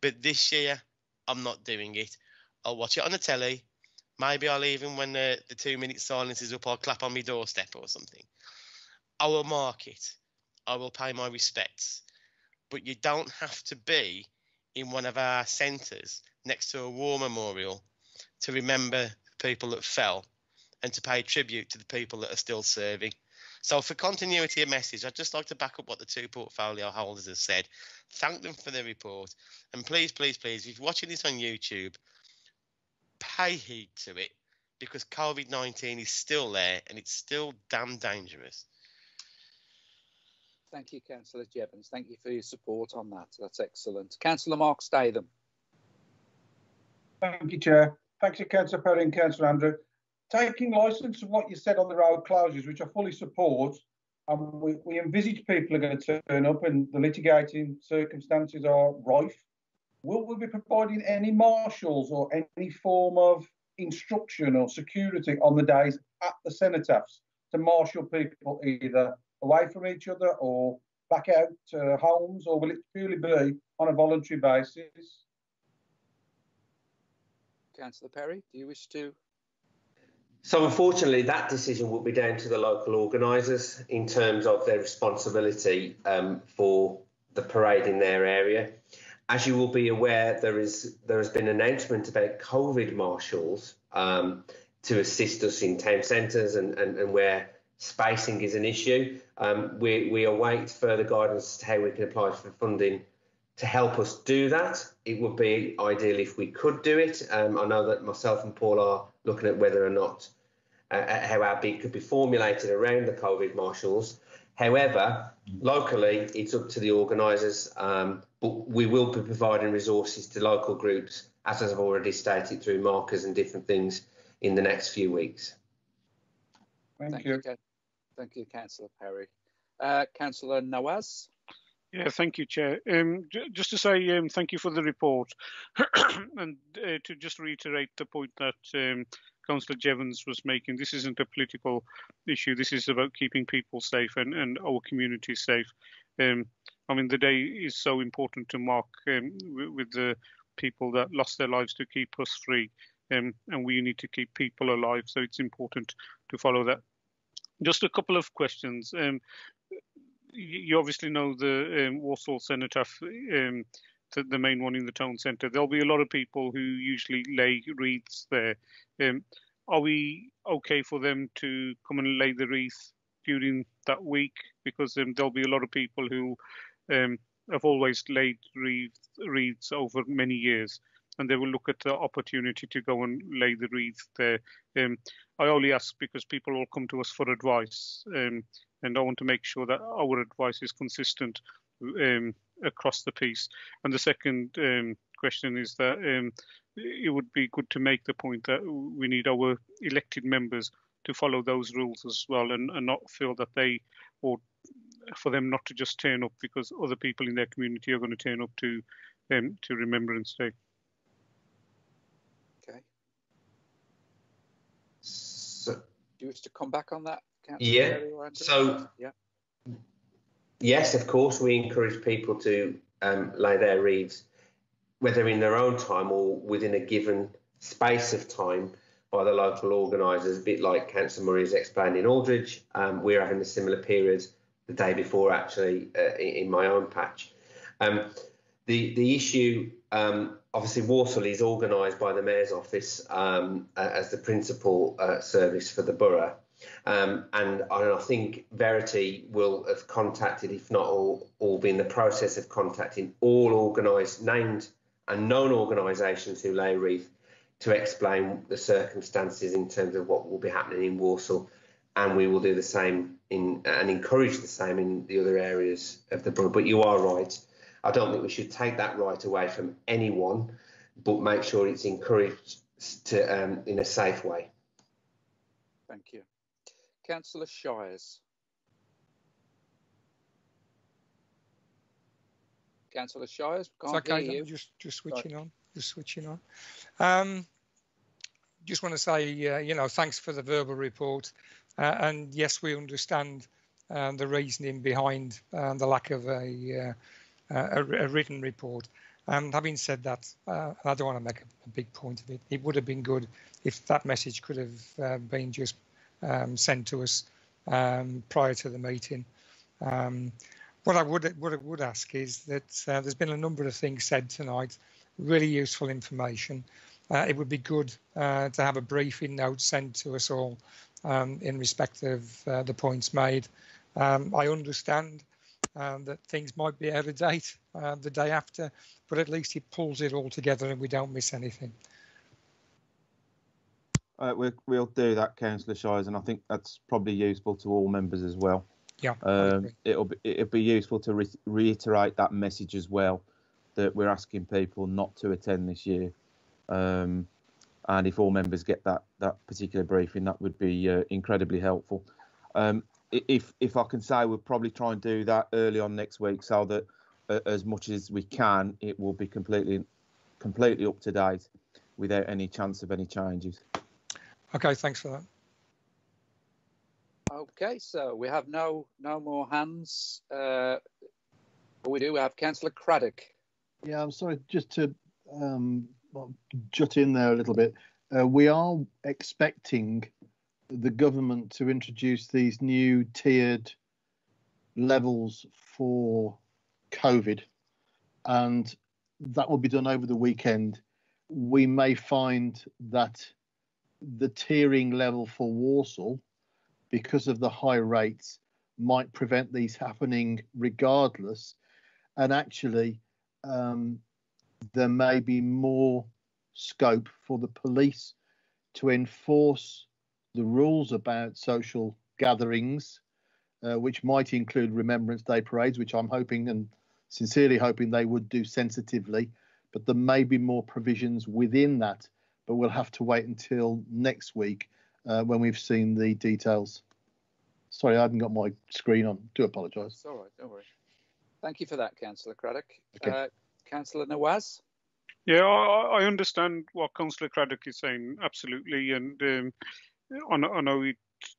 But this year, I'm not doing it. I'll watch it on the telly. Maybe I'll even, when the 2-minute silence is up, I'll clap on my doorstep or something. I will mark it. I will pay my respects. But you don't have to be in one of our centres next to a war memorial to remember people that fell and to pay tribute to the people that are still serving. So for continuity of message, I'd just like to back up what the 2 portfolio holders have said. Thank them for the report. And please, please, please, if you're watching this on YouTube, pay heed to it, because COVID-19 is still there and it's still damn dangerous. Thank you, Councillor Jevons. Thank you for your support on that. That's excellent. Councillor Mark Statham. Thank you, Chair. Thank you, Councillor Perry and Councillor Andrew. Taking licence of what you said on the road closures, which I fully support, we envisage people are going to turn up and the litigating circumstances are rife. Will we be providing any marshals or any form of instruction or security on the days at the cenotaphs to marshal people either away from each other or back out to homes, or will it purely be on a voluntary basis? Councillor Perry, do you wish to? So unfortunately, that decision will be down to the local organisers in terms of their responsibility for the parade in their area. As you will be aware, there has been an announcement about COVID marshals to assist us in town centres and where spacing is an issue. We await further guidance as to how we can apply for funding to help us do that. It would be ideal if we could do it. I know that myself and Paul are looking at whether or not how our bid could be formulated around the COVID marshals. However, locally, it's up to the organisers, but we will be providing resources to local groups, as I've already stated, through markers and different things in the next few weeks. Thank you. Thank you, Councillor Perry. Councillor Nawaz. Yeah, thank you, Chair. Just to say thank you for the report, and to just reiterate the point that Councillor Jevons was making, this isn't a political issue. This is about keeping people safe and our communities safe. I mean, the day is so important to mark with the people that lost their lives to keep us free, and we need to keep people alive. So it's important to follow that. Just a couple of questions. You obviously know the Walsall Cenotaph, the main one in the town centre. There'll be a lot of people who usually lay wreaths there. Are we okay for them to come and lay the wreath during that week? Because there'll be a lot of people who have always laid wreaths over many years. and they will look at the opportunity to go and lay the wreath there. I only ask because people will come to us for advice, and I want to make sure that our advice is consistent across the piece. And the second question is that it would be good to make the point that we need our elected members to follow those rules as well, and not feel that or for them not to just turn up because other people in their community are going to turn up to Remembrance Day. Okay. So, do you wish to come back on that, Councillor? Yeah. So, yeah. Yes, of course, we encourage people to lay their wreaths, whether in their own time or within a given space of time by the local organisers, a bit like Councillor Murray has explained in Aldridge. We're having a similar period the day before, actually, in my own patch. The issue, obviously, Walsall is organised by the Mayor's Office as the principal service for the borough. And I think Verity will have contacted, if not all be in the process of contacting all organised, named and known organisations who lay wreath to explain the circumstances in terms of what will be happening in Walsall. And we will do the same and encourage the same in the other areas of the borough. But you are right. I don't think we should take that right away from anyone, but make sure it's encouraged to in a safe way. Thank you. Councillor Shires. Councillor Shires, can't it's okay, hear you. Just switching on. Just switching on. Just want to say, you know, thanks for the verbal report. And yes, we understand the reasoning behind the lack of a written report. Having said that, I don't want to make a big point of it. It would have been good if that message could have been just sent to us prior to the meeting. What I would ask is that there's been a number of things said tonight, really useful information. It would be good to have a briefing note sent to us all in respect of the points made. I understand that things might be out of date the day after, but at least it pulls it all together and we don't miss anything. We'll do that, Councillor Shires, and I think that's probably useful to all members as well. Yeah, it'll be useful to reiterate that message as well, that we're asking people not to attend this year. And if all members get that particular briefing, that would be incredibly helpful. If I can say, we'll probably try and do that early on next week, so that as much as we can, it will be completely up to date without any chance of any changes. Okay, thanks for that. Okay, so we have no more hands. But we do have Councillor Craddock. Yeah, I'm sorry, just to jut in there a little bit. We are expecting the government to introduce these new tiered levels for COVID, and that will be done over the weekend. We may find that the tiering level for Walsall, because of the high rates, might prevent these happening regardless. And actually, there may be more scope for the police to enforce the rules about social gatherings, which might include Remembrance Day parades, which I'm hoping and sincerely hoping they would do sensitively. But there may be more provisions within that, but we'll have to wait until next week when we've seen the details. Sorry, I haven't got my screen on. Do apologise. It's all right, don't worry. Thank you for that, Councillor Craddock. Okay. Councillor Nawaz? Yeah, I understand what Councillor Craddock is saying, absolutely. And I know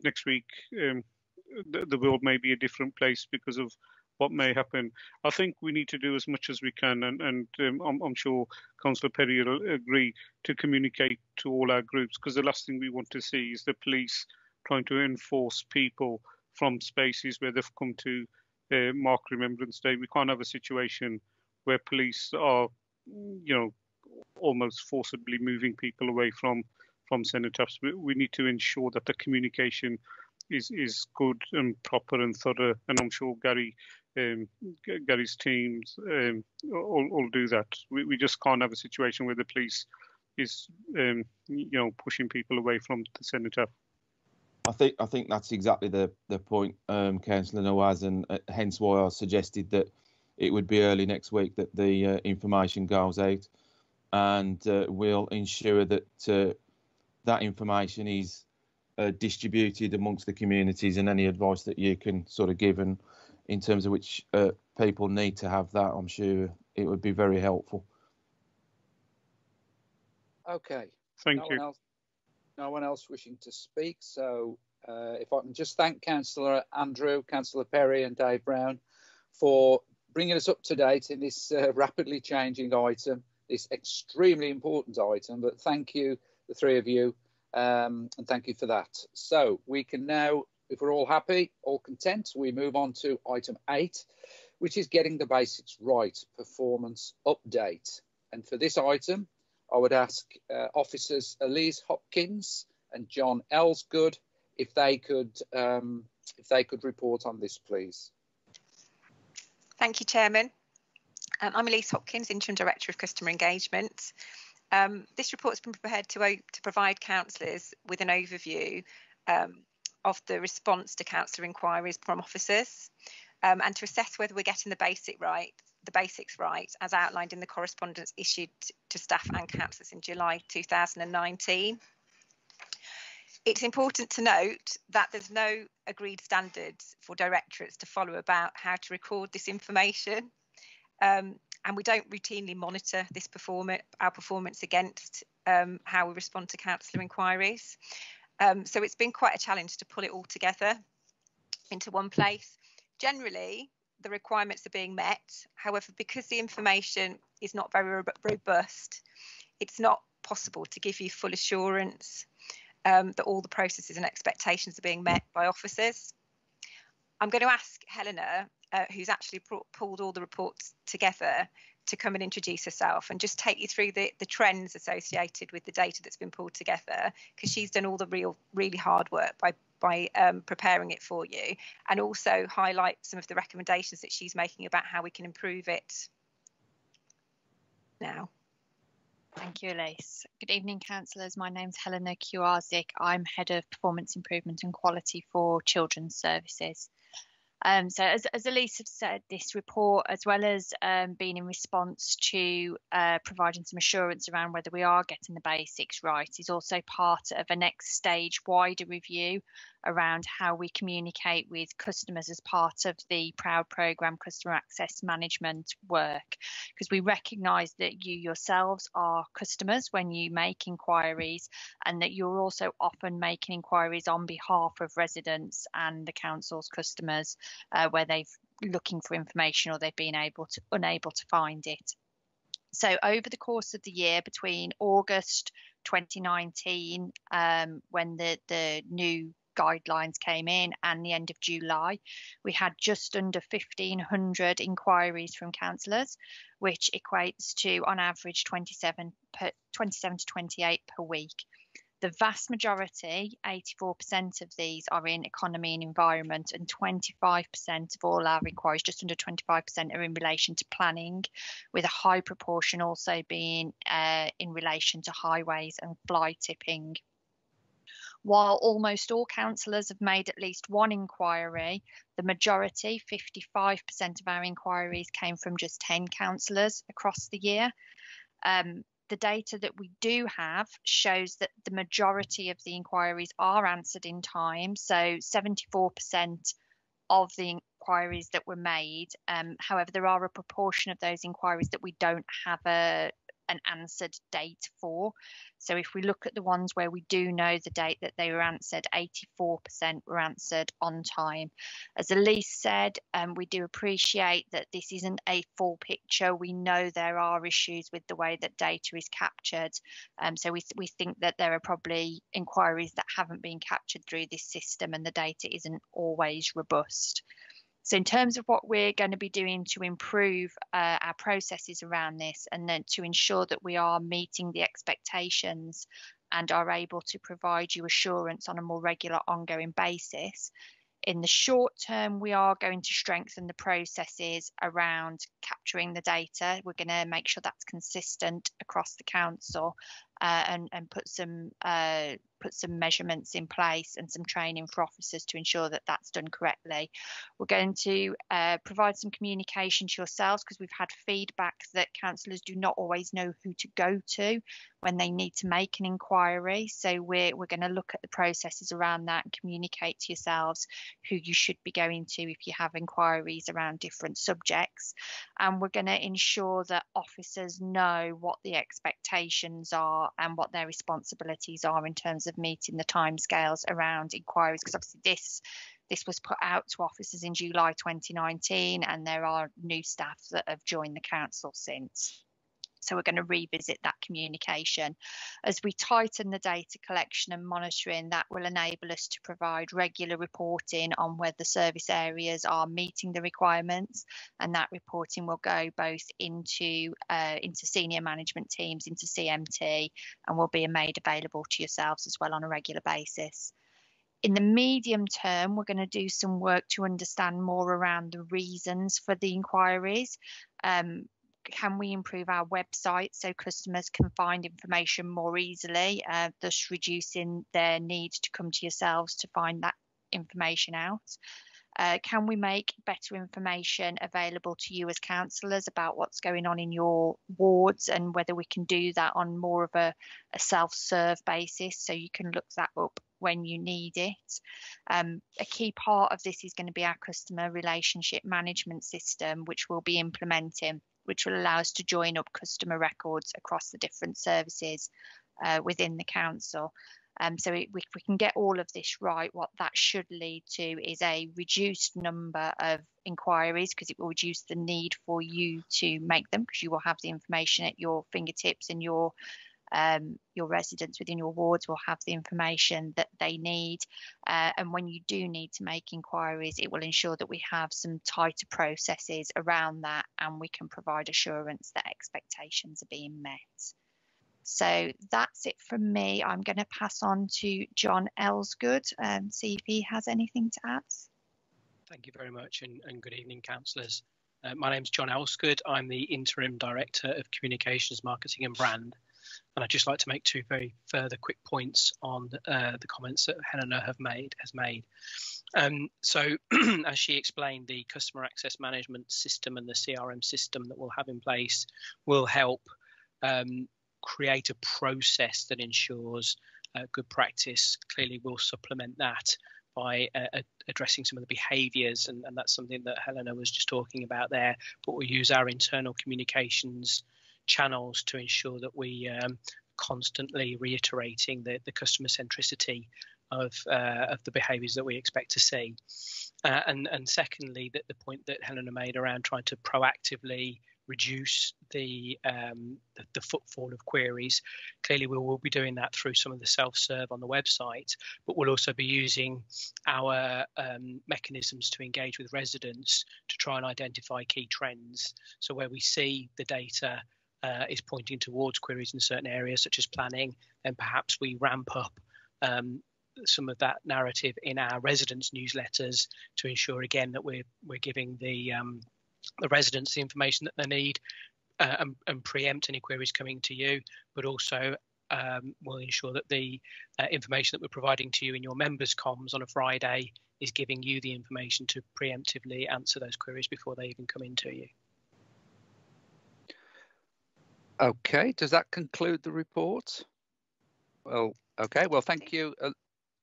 next week the world may be a different place because of what may happen. I think we need to do as much as we can, and I'm sure Councillor Perry will agree, to communicate to all our groups, because the last thing we want to see is the police trying to enforce people from spaces where they've come to mark Remembrance Day. We can't have a situation where police are, you know, almost forcibly moving people away from cenotaphs. We need to ensure that the communication is good and proper and thorough, and I'm sure Gary Gary's teams all do that. We just can't have a situation where the police is pushing people away from the centre. I think that's exactly the point, Councillor Nawaz, and hence why I suggested that it would be early next week that the information goes out, and we'll ensure that that information is distributed amongst the communities, and any advice that you can sort of give, and in terms of which people need to have that, I'm sure it would be very helpful. Okay. Thank you. No one else wishing to speak. So if I can just thank Councillor Andrew, Councillor Perry and Dave Brown for bringing us up to date in this rapidly changing item, this extremely important item. But thank you, the three of you, and thank you for that. So we can now, if we're all happy, all content, we move on to item 8, which is getting the basics right, performance update. And for this item, I would ask officers Elise Hopkins and John Elsgood if they could report on this, please. Thank you, Chairman. I'm Elise Hopkins, Interim Director of Customer Engagement. This report's been prepared to provide councillors with an overview of the response to councillor inquiries from officers, and to assess whether we're getting the basics right, as outlined in the correspondence issued to staff and councillors in July 2019. It's important to note that there's no agreed standards for directorates to follow about how to record this information, and we don't routinely monitor our performance against how we respond to councillor inquiries. So it's been quite a challenge to pull it all together into one place. Generally, the requirements are being met. However, because the information is not very robust, it's not possible to give you full assurance that all the processes and expectations are being met by officers. I'm going to ask Helena, who's actually pulled all the reports together, to come and introduce herself and just take you through the trends associated with the data that's been pulled together, because she's done all the really hard work by preparing it for you, and also highlight some of the recommendations that she's making about how we can improve it now. Thank you, Elise. Good evening, councillors. My name's Helena Kuarzik. I'm Head of Performance Improvement and Quality for Children's Services. So as Elise had said, this report, as well as being in response to providing some assurance around whether we are getting the basics right, is also part of a next stage wider review around how we communicate with customers as part of the PROUD programme customer access management work, because we recognise that you yourselves are customers when you make inquiries, and that you're also often making inquiries on behalf of residents and the council's customers where they've looking for information or they've been unable to find it. So over the course of the year, between August 2019, when the new guidelines came in, and the end of July, we had just under 1,500 inquiries from councillors, which equates to on average 27 to 28 per week. The vast majority, 84% of these, are in economy and environment, and 25% of all our inquiries, just under 25%, are in relation to planning, with a high proportion also being in relation to highways and fly tipping. While almost all councillors have made at least one inquiry, the majority, 55% of our inquiries, came from just 10 councillors across the year. The data that we do have shows that the majority of the inquiries are answered in time, so 74% of the inquiries that were made. However, there are a proportion of those inquiries that we don't have an answered date for. So if we look at the ones where we do know the date that they were answered, 84% were answered on time. As Elise said, we do appreciate that this isn't a full picture. We know there are issues with the way that data is captured. So we think that there are probably inquiries that haven't been captured through this system, and the data isn't always robust. So in terms of what we're going to be doing to improve our processes around this, and then to ensure that we are meeting the expectations and are able to provide you assurance on a more regular ongoing basis, In the short term, we are going to strengthen the processes around capturing the data. We're going to make sure that's consistent across the council, and put some measurements in place and some training for officers to ensure that that's done correctly. We're going to provide some communication to yourselves, because we've had feedback that councillors do not always know who to go to when they need to make an inquiry. So we're going to look at the processes around that and communicate to yourselves who you should be going to if you have inquiries around different subjects. And we're going to ensure that officers know what the expectations are and what their responsibilities are in terms of meeting the timescales around inquiries, because obviously this was put out to officers in July 2019, and there are new staff that have joined the council since. So we're going to revisit that communication. As we tighten the data collection and monitoring, that will enable us to provide regular reporting on whether service areas are meeting the requirements, and that reporting will go both into senior management teams, into CMT, and will be made available to yourselves as well on a regular basis. In the medium term, we're going to do some work to understand more around the reasons for the inquiries. Can we improve our website so customers can find information more easily, thus reducing their need to come to yourselves to find that information out? Can we make better information available to you as councillors about what's going on in your wards, and whether we can do that on more of a self-serve basis so you can look that up when you need it? A key part of this is going to be our customer relationship management system, which we'll be implementing, which will allow us to join up customer records across the different services within the council. So if we can get all of this right, what that should lead to is a reduced number of inquiries, because it will reduce the need for you to make them, because you will have the information at your fingertips, and your residents within your wards will have the information that they need. And when you do need to make inquiries, it will ensure that we have some tighter processes around that, and we can provide assurance that expectations are being met. So that's it from me. I'm going to pass on to John Elsgood and see if he has anything to add. Thank you very much, and good evening, councillors. My name's John Elsgood. I'm the Interim Director of Communications, Marketing and Brand. And I'd just like to make two very further quick points on the comments that Helena has made. So as she explained, the customer access management system and the CRM system that we'll have in place will help create a process that ensures good practice. Clearly, we'll supplement that by addressing some of the behaviours, and that's something that Helena was just talking about there. But we'll use our internal communications channels to ensure that we constantly reiterating the customer centricity of the behaviours that we expect to see. And secondly, that the point that Helena made around trying to proactively reduce the footfall of queries. Clearly, we will be doing that through some of the self-serve on the website, but we'll also be using our mechanisms to engage with residents to try and identify key trends. So where we see the data is pointing towards queries in certain areas, such as planning, then perhaps we ramp up some of that narrative in our residents' newsletters to ensure, again, that we're giving the residents the information that they need and preempt any queries coming to you, but also we'll ensure that the information that we're providing to you in your members' comms on a Friday is giving you the information to preemptively answer those queries before they even come into you. Okay, does that conclude the report? Well, okay, well, thank you,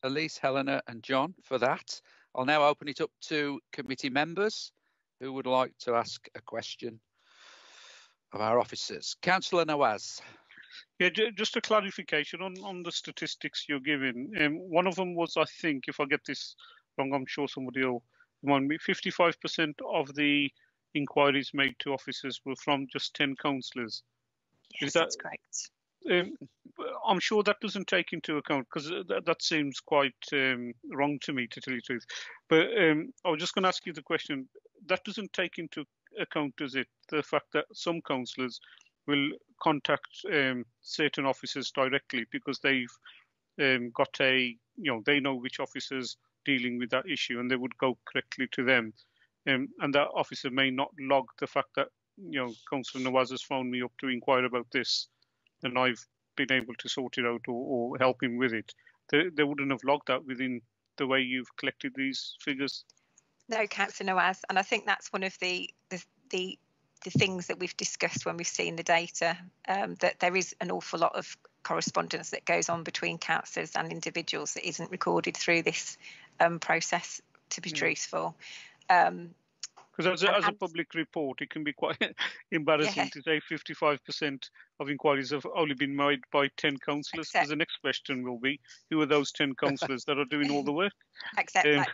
Elise, Helena and John, for that. I'll now open it up to committee members who would like to ask a question of our officers. Councillor Nawaz. Yeah, just a clarification on the statistics you're giving. One of them was, I think, if I get this wrong, I'm sure somebody will remind me, 55% of the inquiries made to officers were from just 10 councillors. Yes, that's correct. I'm sure that doesn't take into account, because that seems quite wrong to me, to tell you the truth. But I was just going to ask you the question. That doesn't take into account, does it, the fact that some councillors will contact certain officers directly because they've got they know which officers dealing with that issue, and they would go correctly to them. And that officer may not log the fact that, Councillor Nawaz has phoned me up to inquire about this, and I've been able to sort it out or help him with it. They wouldn't have logged that within the way you've collected these figures. No, Councillor Nawaz, and I think that's one of the things that we've discussed when we've seen the data, that there is an awful lot of correspondence that goes on between councillors and individuals that isn't recorded through this process, to be truthful. Because as a public report, it can be quite embarrassing to say 55% of inquiries have only been made by 10 councillors. Because the next question will be, who are those 10 councillors that are doing all the work? Except I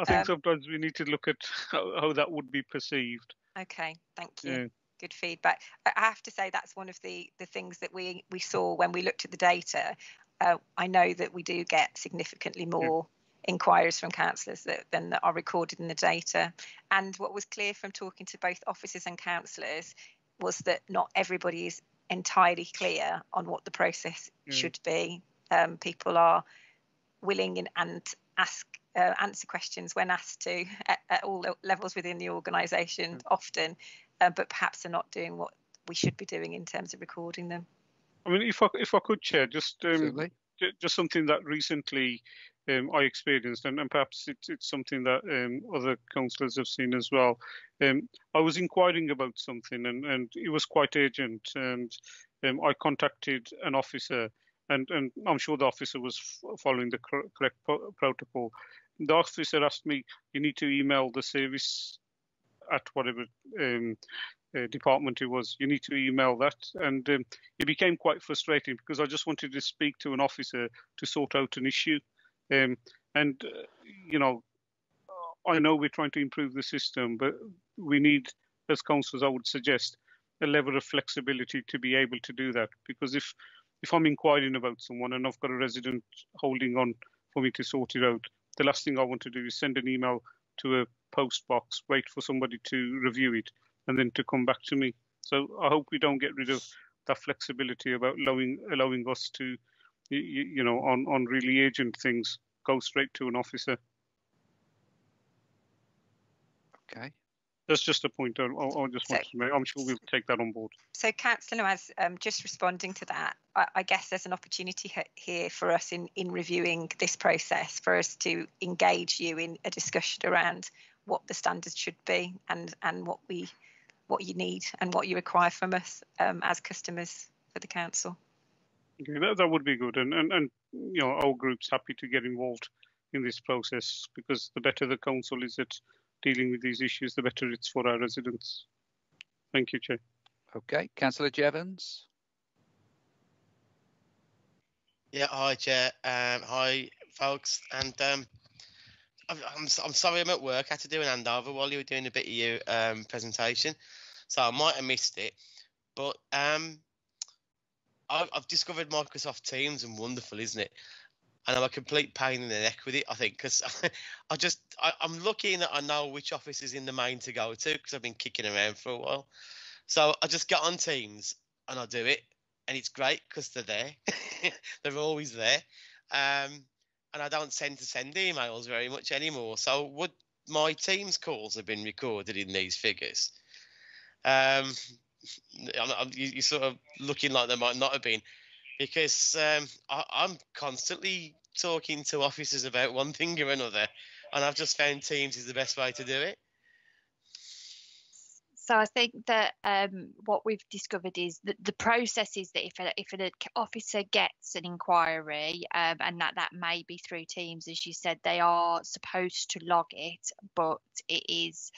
think sometimes we need to look at how that would be perceived. Okay, thank you. Yeah. Good feedback. I have to say that's one of the things that we saw when we looked at the data. I know that we do get significantly more inquiries from councillors than that are recorded in the data. And what was clear from talking to both officers and councillors was that not everybody is entirely clear on what the process should be. People are willing and answer questions when asked to at all levels within the organisation often, but perhaps they're not doing what we should be doing in terms of recording them. I mean, if I could, Chair, just something that recently I experienced, and perhaps it's something that other councillors have seen as well. I was inquiring about something, and it was quite urgent, and I contacted an officer, and I'm sure the officer was following the correct protocol. The officer asked me, you need to email the service at whatever department it was. You need to email that. And it became quite frustrating because I just wanted to speak to an officer to sort out an issue. I know we're trying to improve the system, but we need, as councillors, I would suggest, a level of flexibility to be able to do that. Because if I'm inquiring about someone and I've got a resident holding on for me to sort it out, the last thing I want to do is send an email to a post box, wait for somebody to review it, and then to come back to me. So I hope we don't get rid of that flexibility about allowing us to, on really urgent things, go straight to an officer. Okay. That's just a point I just wanted to make. I'm sure we'll take that on board. So, Councillor Nawaz, just responding to that, I guess there's an opportunity here for us in reviewing this process, for us to engage you in a discussion around what the standards should be and what you need and what you require from us as customers for the council. Okay, that would be good, and our group's happy to get involved in this process, because the better the council is at dealing with these issues, the better it's for our residents. Thank you, Chair. Okay, Councillor Jevons. Yeah, hi, Chair. Hi, folks. And I'm sorry I'm at work. I had to do an handover while you were doing a bit of your presentation, so I might have missed it. But I've discovered Microsoft Teams, and wonderful, isn't it? And I'm a complete pain in the neck with it, I think, because I'm lucky that I know which office is in the main to go to, because I've been kicking around for a while. So I just get on Teams and I do it, and it's great because they're there. They're always there. And I don't tend to send emails very much anymore. So would my Teams calls have been recorded in these figures? You're sort of looking like they might not have been. Because I'm constantly talking to officers about one thing or another, and I've just found Teams is the best way to do it. So I think that what we've discovered is that the process is that if an officer gets an inquiry, and that may be through Teams, as you said, they are supposed to log it, but it is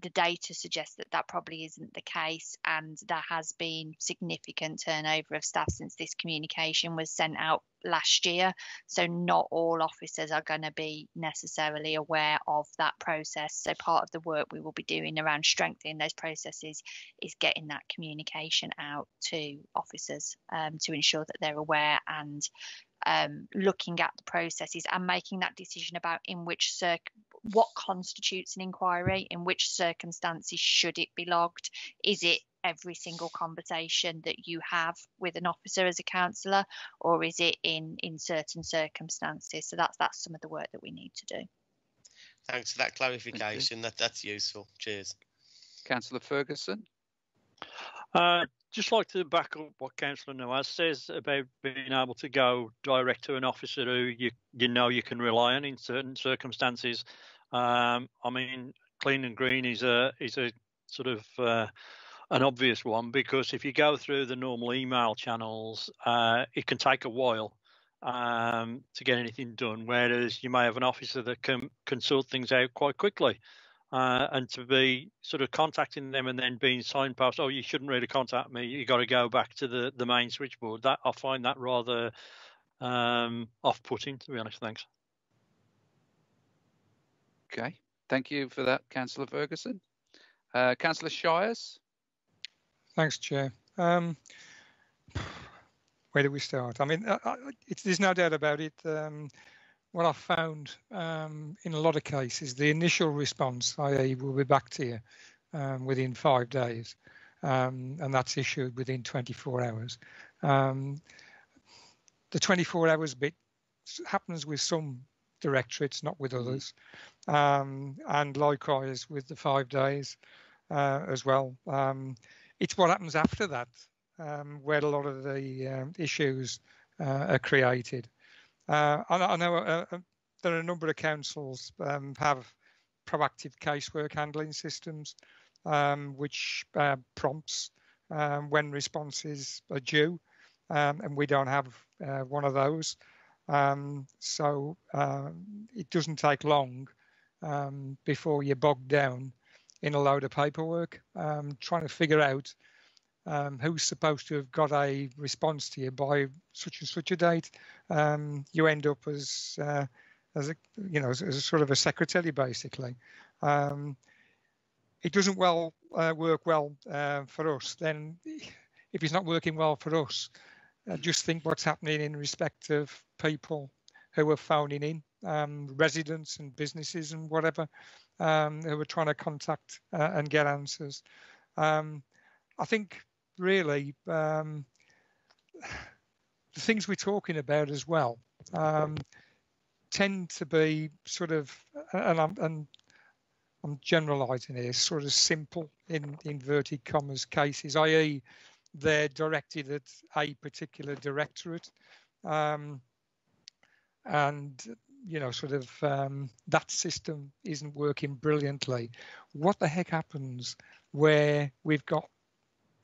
the data suggests that probably isn't the case, and there has been significant turnover of staff since this communication was sent out last year. So not all officers are going to be necessarily aware of that process. So part of the work we will be doing around strengthening those processes is getting that communication out to officers to ensure that they're aware, and looking at the processes and making that decision about in which what constitutes an inquiry, in which circumstances should it be logged? Is it every single conversation that you have with an officer as a councillor, or is it in certain circumstances? So that's some of the work that we need to do. Thanks for that clarification. That's useful. Cheers. Councillor Ferguson. Just like to back up what Councillor Nawaz says about being able to go direct to an officer who you know you can rely on in certain circumstances. I mean, clean and green is a sort of an obvious one, because if you go through the normal email channels, it can take a while to get anything done, whereas you may have an officer that can sort things out quite quickly. And to be sort of contacting them and then being signposted, oh, you shouldn't really contact me, you got to go back to the main switchboard. That I find that rather off-putting, to be honest. Thanks. Okay, thank you for that, Councillor Ferguson. Councillor Shires. Thanks, Chair. Where do we start? I mean, there's no doubt about it. What I found in a lot of cases, the initial response, i.e. we'll be back to you within 5 days, and that's issued within 24 hours. The 24 hours bit happens with some directorates, not with others, and likewise with the 5 days as well. It's what happens after that where a lot of the issues are created. I know there are a number of councils have proactive casework handling systems, which prompts when responses are due, and we don't have one of those. So it doesn't take long before you're bogged down in a load of paperwork, trying to figure out who's supposed to have got a response to you by such and such a date. You end up as a sort of a secretary, basically. It doesn't work well for us. Then, if it's not working well for us, just think what's happening in respect of people who are phoning in, residents and businesses and whatever, who are trying to contact and get answers. I think really the things we're talking about as well tend to be sort of, and I'm generalising here, sort of simple in inverted commas cases, i.e. they're directed at a particular directorate, and that system isn't working brilliantly. What the heck happens where we've got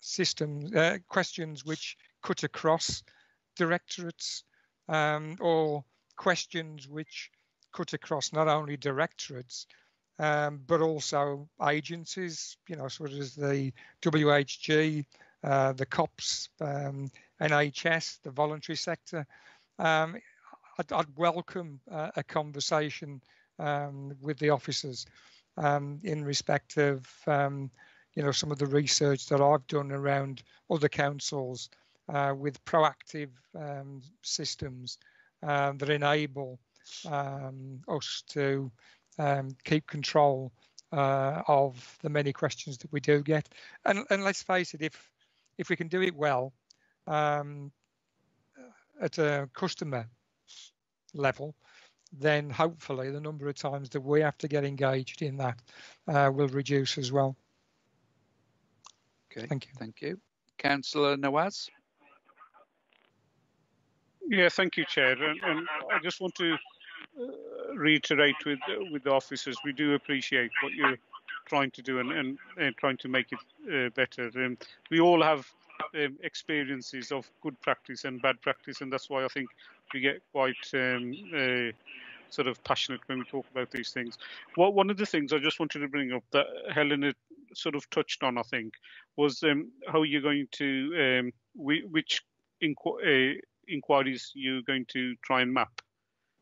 systems, questions which cut across directorates, or questions which cut across not only directorates, but also agencies, sort of the WHG, the COPS, NHS, the voluntary sector. I'd welcome a conversation with the officers in respect of some of the research that I've done around other councils with proactive systems that enable us to keep control of the many questions that we do get. And let's face it, if we can do it well at a customer level, then hopefully the number of times that we have to get engaged in that will reduce as well. Okay, thank you. Councillor Nawaz. Yeah, thank you, Chair. And I just want to reiterate with the officers, we do appreciate what you're trying to do and trying to make it better. We all have experiences of good practice and bad practice, and that's why I think we get quite sort of passionate when we talk about these things. One of the things I just wanted to bring up that Helen had sort of touched on, I think, was how you're going to, which inquiries you're going to try and map.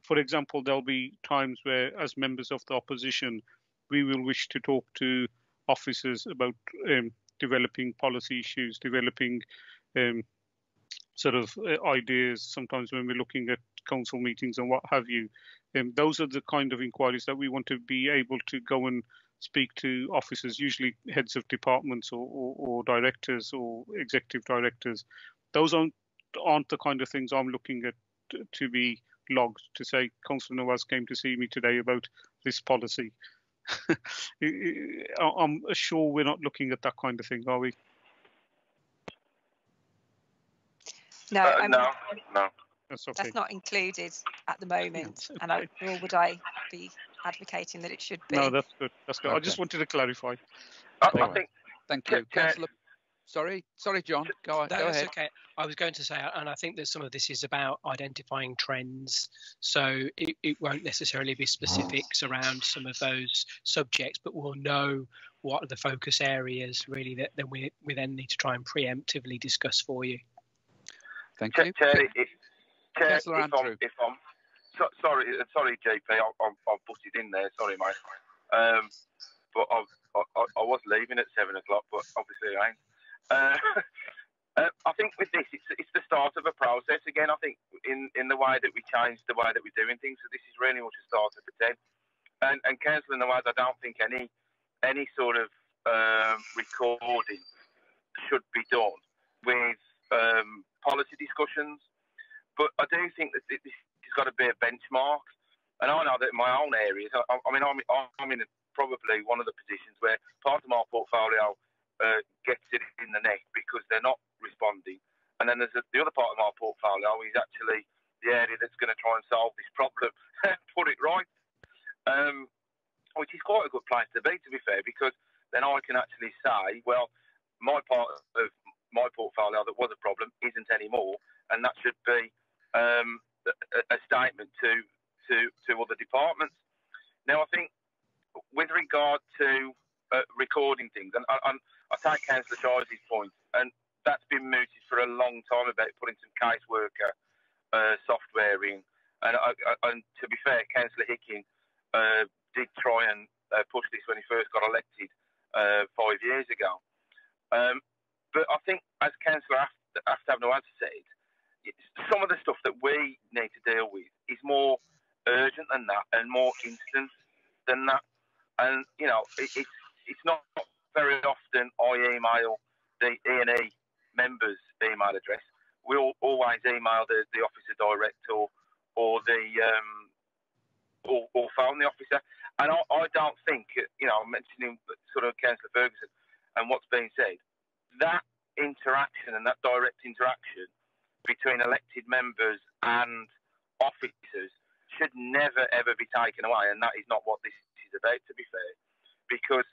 For example, there'll be times where, as members of the opposition, we will wish to talk to officers about developing policy issues, developing sort of ideas sometimes when we're looking at council meetings and what have you. Those are the kind of inquiries that we want to be able to go and speak to officers, usually heads of departments or directors or executive directors. Those aren't the kind of things I'm looking at to be logged to say, Councillor Nawaz came to see me today about this policy. I'm sure we're not looking at that kind of thing, are we? No, no. That's okay. That's not included at the moment, and nor would I be advocating that it should be. No, that's good. That's good. Okay. I just wanted to clarify. I think. Thank you, Councillor. Sorry, John. Go ahead. Okay. I was going to say, and I think that some of this is about identifying trends. So it won't necessarily be specifics around some of those subjects, but we'll know what are the focus areas really that we then need to try and preemptively discuss for you. Thank you. Councillor Andrew. Sorry, JP, I've butted in there. Sorry, mate. But I was leaving at 7 o'clock, but obviously I ain't. I think with this, it's the start of a process again. I think in the way that we changed the way that we're doing things. So this is really much a start of a 10. And Councillor Nawaz, I don't think any sort of recording should be done with policy discussions. But I do think that this has got to be a benchmark. And I know that in my own areas, I'm in probably one of the positions where part of my portfolio gets it in the neck because they're not responding. And then there's the other part of my portfolio is actually the area that's going to try and solve this problem, put it right, which is quite a good place to be fair, because then I can actually say, well, my part of my portfolio that was a problem isn't anymore, and that should be a statement to other departments. Now, I think with regard to recording things, and I take Councillor Shire's point, and that's been mooted for a long time about putting some caseworker software in. And to be fair, Councillor Hicking did try and push this when he first got elected 5 years ago. But I think, as Councillor Aftab-Nawaz said, some of the stuff that we need to deal with is more urgent than that and more instant than that. And, you know, it's not very often I email the E&E members' email address. We always email the officer direct or phone the officer. And I don't think, you know, mentioning sort of Councillor Ferguson and what's being said, that interaction and that direct interaction between elected members and officers should never, ever be taken away. And that is not what this is about, to be fair. Because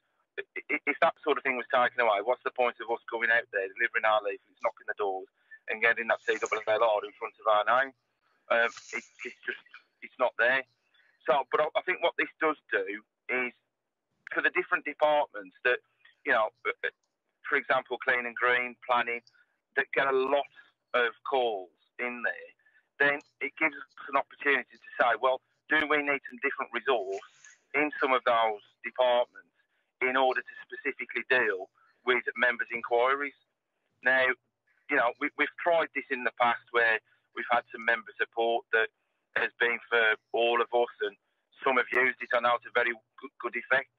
if that sort of thing was taken away, what's the point of us going out there, delivering our leaflets, knocking the doors, and getting that CLLR in front of our name? It's not there. So, but I think what this does do is, for the different departments that, you know, for example, clean and green, planning, that get a lot of calls in there, then it gives us an opportunity to say, well, do we need some different resource in some of those departments in order to specifically deal with members' inquiries? Now, you know, we've tried this in the past where we've had some member support that has been for all of us, and some have used it. I know to very good effect.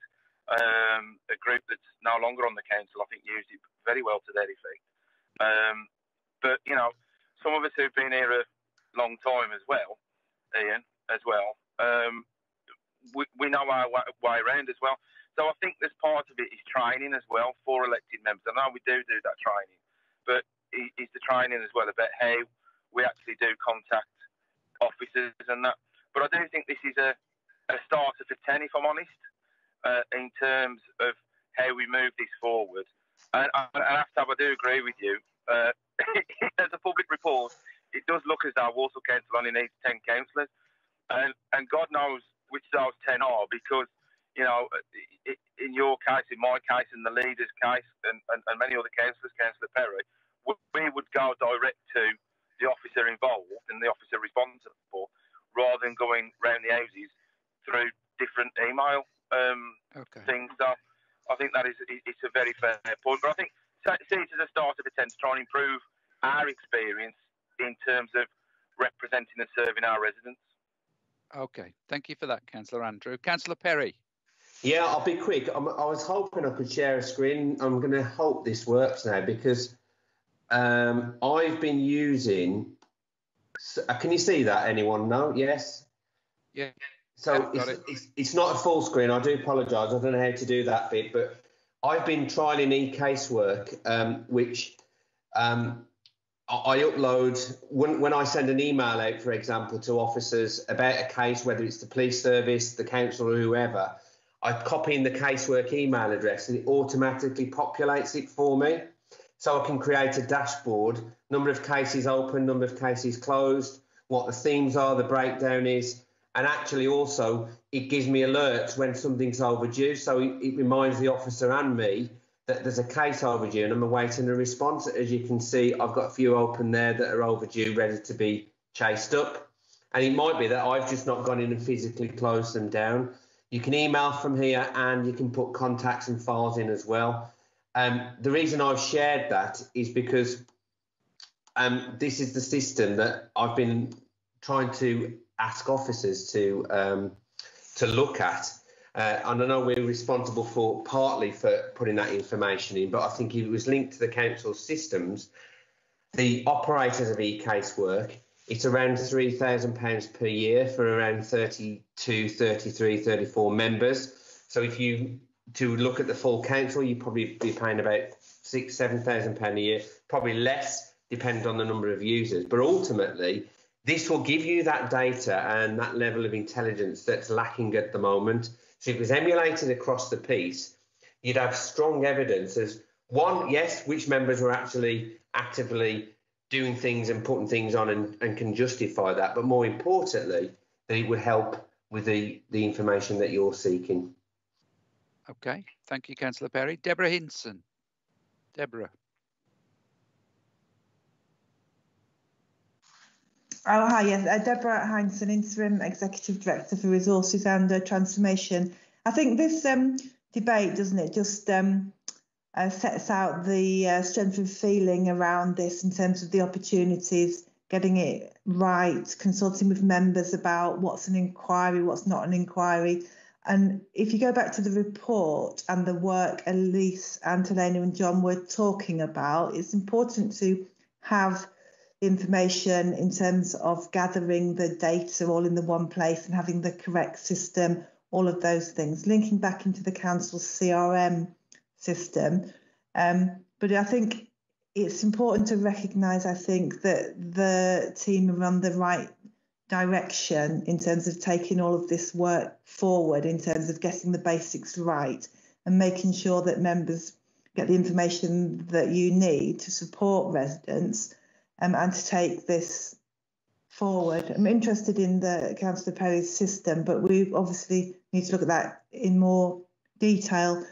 A group that's no longer on the council, I think, used it very well to their effect. But, you know, some of us who've been here a long time as well, Ian, as well, we know our way around as well. So I think there's part of it is training as well for elected members. I know we do that training, but it's the training as well about how we actually do contact officers and that. But I do think this is a starter for 10, if I'm honest, in terms of how we move this forward. And after I do agree with you, as a public report, it does look as though Walsall Council only needs 10 councillors. And God knows which those 10 are, because, you know, in your case, in my case, in the leader's case, and many other councillors, Councillor Perry, we would go direct to the officer involved and the officer responsible, rather than going round the houses through different email things. So I think that it's a very fair point. But I think see it as a start of a 10 to try and improve our experience terms of representing and serving our residents. Okay, thank you for that, Councillor Andrew. Councillor Perry. Yeah, I'll be quick. I was hoping I could share a screen. I'm going to hope this works now because I've been using. Can you see that? Anyone? No? Yes? Yeah. So it's not a full screen. I do apologise. I don't know how to do that bit, but I've been trialling e-casework, which I upload when I send an email out, for example, to officers about a case, whether it's the police service, the council, or whoever. I copy in the casework email address and it automatically populates it for me. So I can create a dashboard, number of cases open, number of cases closed, what the themes are, the breakdown is, and actually also it gives me alerts when something's overdue. So it reminds the officer and me that there's a case overdue and I'm awaiting a response. As you can see, I've got a few open there that are overdue, ready to be chased up. And it might be that I've just not gone in and physically closed them down. You can email from here and you can put contacts and files in as well. The reason I've shared that is because this is the system that I've been trying to ask officers to look at. And I know we're responsible partly for putting that information in, but I think if it was linked to the council systems, the operators of e-casework, it's around £3,000 per year for around 32, 33, 34 members. So if you to look at the full council, you'd probably be paying about £6,000, £7,000 a year, probably less, depending on the number of users. But ultimately, this will give you that data and that level of intelligence that's lacking at the moment. So if it was emulated across the piece, you'd have strong evidence as one, yes, which members were actually actively doing things and putting things on and can justify that, but more importantly, that it would help with the information that you're seeking. Okay, thank you, Councillor Perry. Deborah Hinson. Deborah. Oh, hi, yes. Deborah Heinson, Interim Executive Director for Resources and Transformation. I think this debate, doesn't it, just sets out the strength of feeling around this in terms of the opportunities, getting it right, consulting with members about what's an inquiry, what's not an inquiry. And if you go back to the report and the work Elise, Antonina and John were talking about, it's important to have information in terms of gathering the data all in the one place and having the correct system, all of those things, linking back into the council's CRM system. But I think it's important to recognise, I think, that the team are on the right direction in terms of taking all of this work forward, in terms of getting the basics right and making sure that members get the information that you need to support residents and to take this forward. I'm interested in the Councillor Perry's system, but we obviously need to look at that in more detail.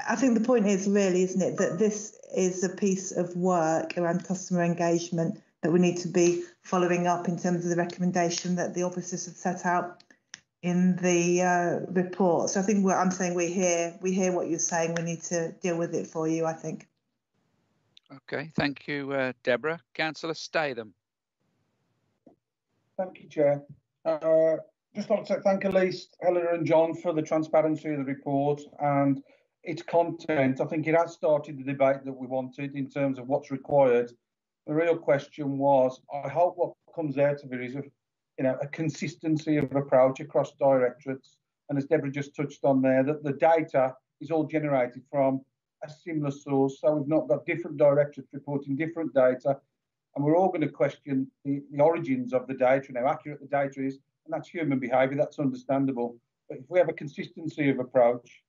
I think the point is really, isn't it, that this is a piece of work around customer engagement that we need to be following up in terms of the recommendation that the officers have set out in the report. So I think I'm saying we hear what you're saying. We need to deal with it for you, I think. Okay, thank you, Deborah. Councillor Statham. Thank you, Chair. Just like to thank Elise, Helena and John for the transparency of the report and its content. I think it has started the debate that we wanted in terms of what's required. The real question was, I hope what comes out of it is a consistency of approach across directorates. And as Deborah just touched on there, that the data is all generated from a similar source. So we've not got different directorates reporting different data. And we're all going to question the origins of the data and how accurate the data is. And that's human behaviour, that's understandable. But if we have a consistency of approach,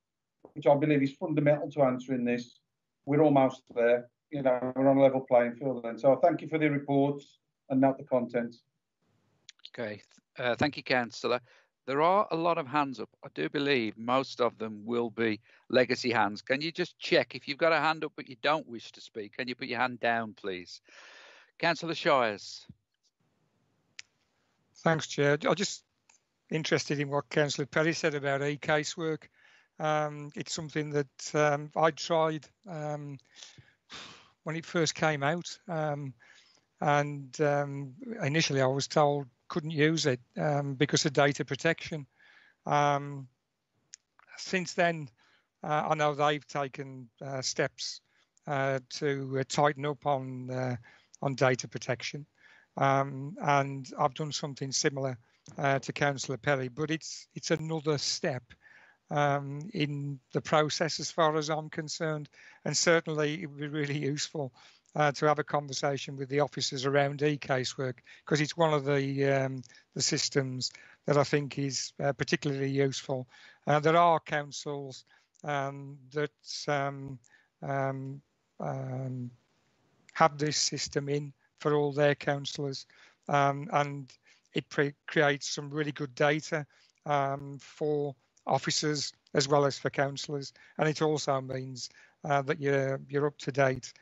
which I believe is fundamental to answering this, we're almost there. We're on a level playing field then. So thank you for the reports and note the contents. Okay, thank you, Councillor. There are a lot of hands up. I do believe most of them will be legacy hands. Can you just check if you've got a hand up but you don't wish to speak? Can you put your hand down, please? Councillor Shires. Thanks, Chair. I'm just interested in what Councillor Perry said about e-casework. It's something that I tried when it first came out, and initially I was told couldn't use it because of data protection. Since then, I know they've taken steps to tighten up on data protection, and I've done something similar to Councillor Perry, but it's another step in the process as far as I'm concerned, and certainly it would be really useful to have a conversation with the officers around e-casework, because it's one of the systems that I think is particularly useful. There are councils that have this system in for all their councillors, and it creates some really good data for officers as well as for councillors, and it also means that you're up to date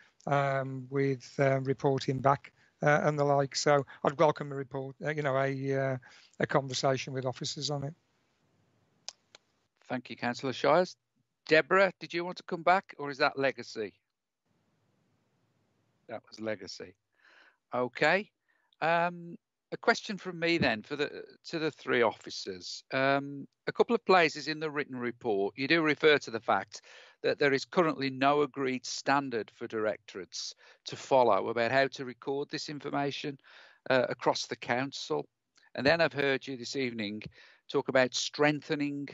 with reporting back and the like. So I'd welcome a report, a conversation with officers on it. Thank you, Councillor Shires. Deborah, did you want to come back, or is that legacy? That was legacy. Okay. A question from me then to the three officers. A couple of places in the written report, you do refer to the fact that there is currently no agreed standard for directorates to follow about how to record this information across the council. And then I've heard you this evening talk about strengthening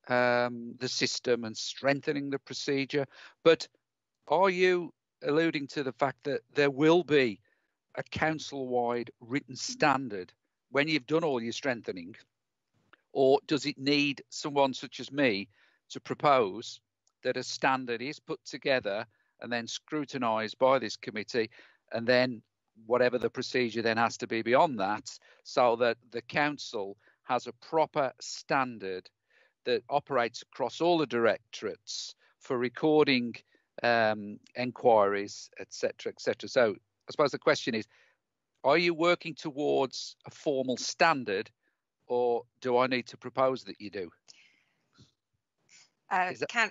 the system and strengthening the procedure. But are you alluding to the fact that there will be a council-wide written standard when you've done all your strengthening, or does it need someone such as me to propose that a standard is put together and then scrutinised by this committee, and then whatever the procedure then has to be beyond that, so that the council has a proper standard that operates across all the directorates for recording enquiries, etc., etc. So I suppose the question is, are you working towards a formal standard, or do I need to propose that you do?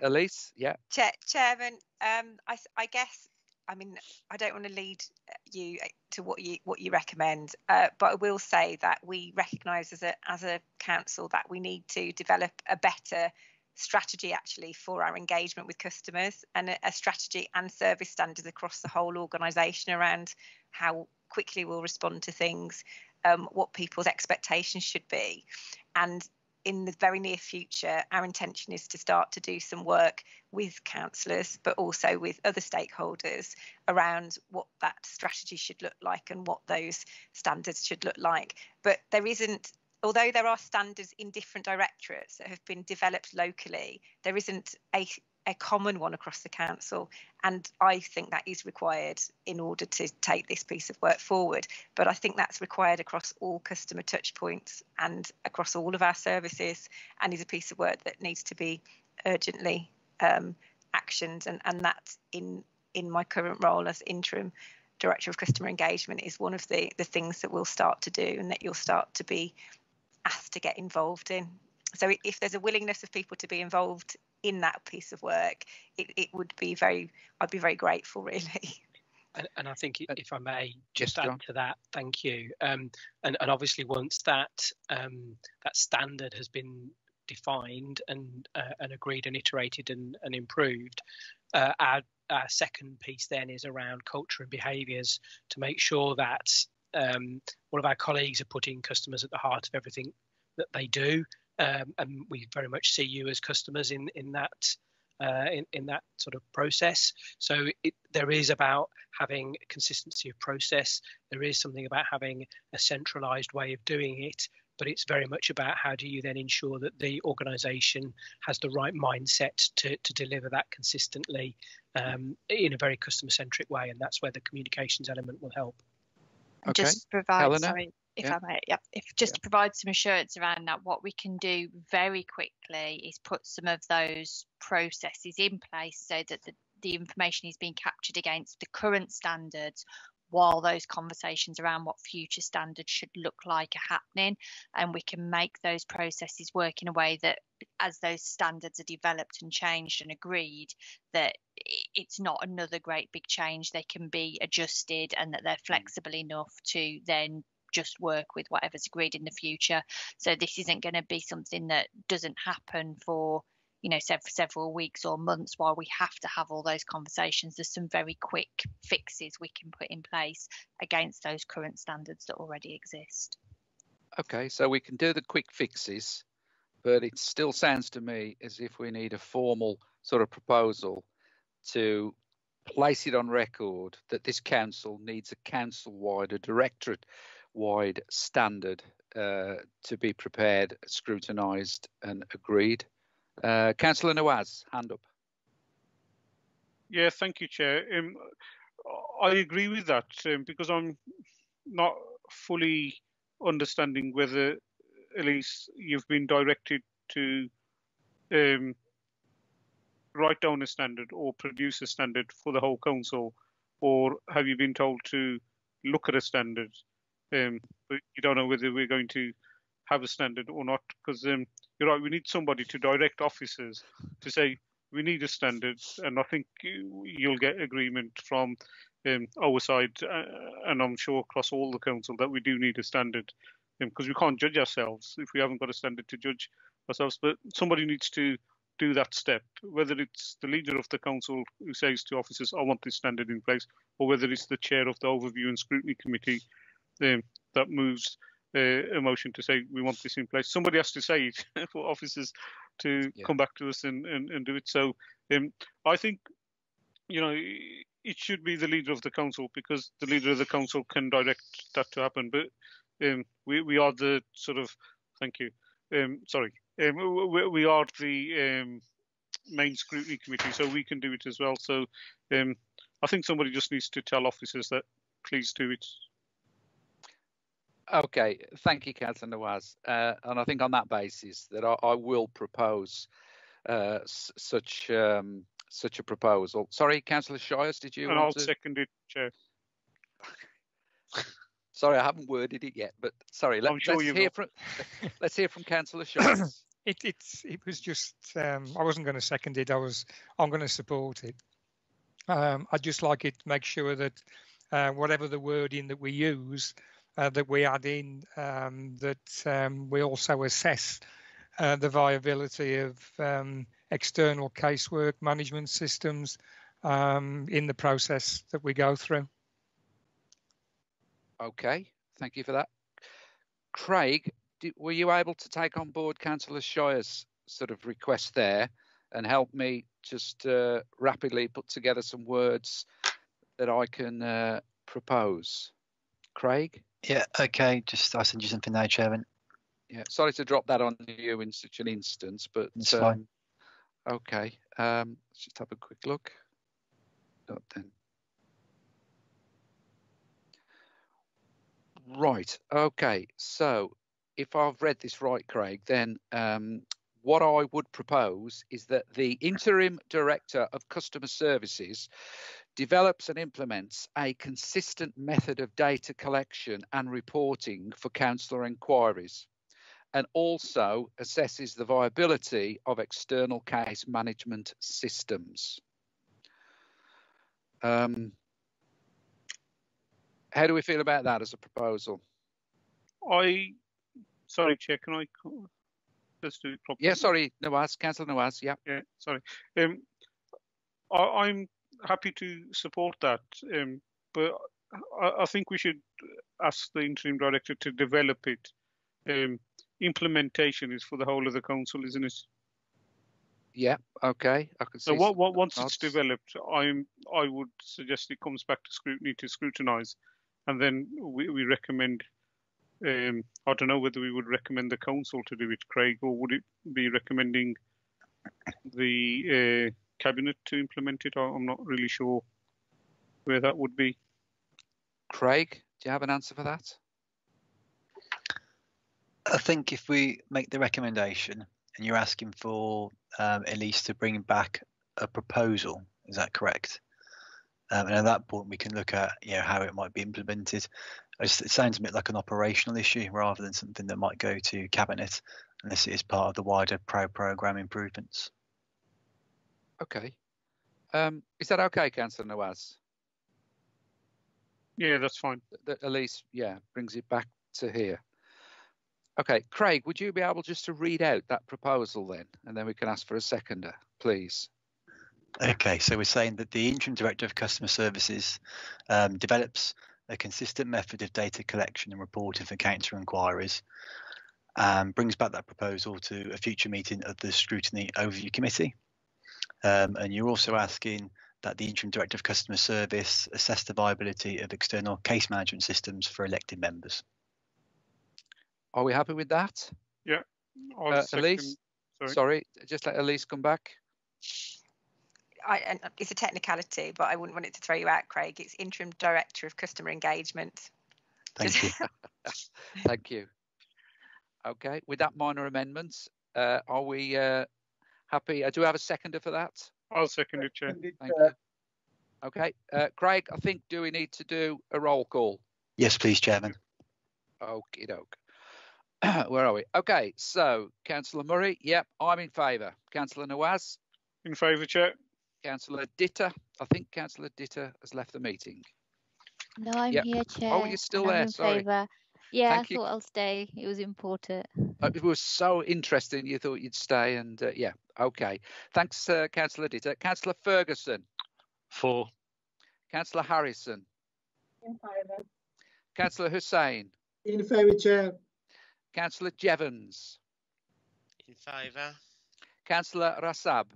Elise? Yeah. Chairman, I guess, I mean, I don't want to lead you to what you recommend, but I will say that we recognise as a council that we need to develop a better strategy actually for our engagement with customers, and a strategy and service standards across the whole organisation around how quickly we'll respond to things, what people's expectations should be. And in the very near future, our intention is to start to do some work with councillors, but also with other stakeholders around what that strategy should look like and what those standards should look like. But there isn't, although there are standards in different directorates that have been developed locally, there isn't a common one across the council, and I think that is required in order to take this piece of work forward. But I think that's required across all customer touch points and across all of our services, and is a piece of work that needs to be urgently actioned, and that in my current role as interim Director of Customer Engagement is one of the things that we'll start to do and that you'll start to be asked to get involved in. So if there's a willingness of people to be involved in that piece of work, it would be I'd be very grateful, really. And I think, if I may just add to that, thank you. And obviously, once that standard has been defined and agreed and iterated and improved, our second piece then is around culture and behaviours, to make sure that all of our colleagues are putting customers at the heart of everything that they do. And we very much see you as customers in that sort of process. So there is about having consistency of process. There is something about having a centralised way of doing it, but it's very much about how do you then ensure that the organisation has the right mindset to deliver that consistently in a very customer-centric way, and that's where the communications element will help. Okay. Just provide, Helena? sorry, if I may, to provide some assurance around that, what we can do very quickly is put some of those processes in place so that the information is being captured against the current standards, while those conversations around what future standards should look like are happening, and we can make those processes work in a way that as those standards are developed and changed and agreed, that it's not another great big change. They can be adjusted, and that they're flexible enough to then just work with whatever's agreed in the future. So this isn't going to be something that doesn't happen for, you know, several weeks or months while we have to have all those conversations. There's some very quick fixes we can put in place against those current standards that already exist. Okay, so we can do the quick fixes, but it still sounds to me as if we need a formal sort of proposal to place it on record that this council needs a council-wide, a directorate-wide standard to be prepared, scrutinised and agreed. Councillor Nawaz, hand up. Yeah, thank you, Chair. I agree with that because I'm not fully understanding whether, Elise, you've been directed to write down a standard or produce a standard for the whole council, or have you been told to look at a standard? But you don't know whether we're going to have a standard or not, because you're right, we need somebody to direct officers to say we need a standard, and I think you'll get agreement from our side, and I'm sure across all the council, that we do need a standard, because we can't judge ourselves if we haven't got a standard to judge ourselves. But somebody needs to do that step, whether it's the leader of the council who says to officers, I want this standard in place, or whether it's the chair of the Overview and Scrutiny Committee that moves a motion to say we want this in place. Somebody has to say it for officers to come back to us and do it. So I think, you know, it should be the leader of the council, because the leader of the council can direct that to happen. But we are the sort of, thank you, we are the main scrutiny committee, so we can do it as well. So I think somebody just needs to tell officers that please do it. Okay, thank you, Councillor Nawaz. And I think on that basis that I will propose such a proposal. Sorry, Councillor Shires, did you? And I'll second it, Chair. Sorry, I haven't worded it yet, but sorry. Let's hear from Councillor Shires. It was just I wasn't going to second it. I'm going to support it. I'd just like it to make sure that whatever the wording that we use, that we add in, that we also assess the viability of external casework management systems in the process that we go through. Okay, thank you for that. Craig, were you able to take on board Councillor Shire's sort of request there and help me just rapidly put together some words that I can propose? Craig? Yeah, okay, I'll send you something now, Chairman. Yeah, sorry to drop that on you in such an instance, but it's fine. Okay, let's just have a quick look. Then. Right, okay, so if I've read this right, Craig, then what I would propose is that the Interim Director of Customer Services develops and implements a consistent method of data collection and reporting for councillor inquiries, and also assesses the viability of external case management systems. How do we feel about that as a proposal? Sorry, Chair, can I let's do it properly? Yeah, sorry, Nawaz, Councillor Nawaz, yeah. Yeah, sorry. I'm happy to support that, but I think we should ask the interim director to develop it. Implementation is for the whole of the council, isn't it? Yeah, okay. I can see. So once it's developed, I would suggest it comes back to scrutiny to scrutinise, and then we recommend. I don't know whether we would recommend the council to do it, Craig, or would it be recommending the cabinet to implement it? I'm not really sure where that would be. Craig, do you have an answer for that? I think if we make the recommendation and you're asking for Elise to bring back a proposal, is that correct? And at that point, we can look at how it might be implemented. It sounds a bit like an operational issue rather than something that might go to cabinet. unless it is part of the wider programme improvements. Okay. Is that okay, Councillor Nawaz? Yeah, that's fine. That Elise, yeah, brings it back to here. Okay, Craig, would you be able just to read out that proposal then, and then we can ask for a seconder, please? Okay, so we're saying that the Interim Director of Customer Services develops a consistent method of data collection and reporting for counter inquiries, and brings back that proposal to a future meeting of the Scrutiny Overview Committee. And you're also asking that the Interim Director of Customer Service assess the viability of external case management systems for elected members. Are we happy with that? Yeah. Elise? Sorry, just let Elise come back. It's a technicality, but I wouldn't want it to throw you out, Craig. It's Interim Director of Customer Engagement. Thank you. Thank you. Okay, with that minor amendments, are we happy? Do we have a seconder for that? I'll second it, Chair. Thank you. Okay, Craig, I think, do we need to do a roll call? Yes, please, Chairman. Okie doke. Where are we? Okay, so Councillor Murray, yep, I'm in favour. Councillor Nawaz? In favour, Chair. Councillor Ditter, I think Councillor Ditter has left the meeting. No, I'm here, Chair. Oh, you're still there, sorry. Favour. Yeah, Thank I thought I'll stay. It was important. It was so interesting, you thought you'd stay, and yeah, okay. Thanks, Councillor Ditter. Councillor Ferguson? For. Councillor Harrison? In favour. Councillor Hussain? In favour, Chair. Councillor Jevons? In favour. Councillor Rassab?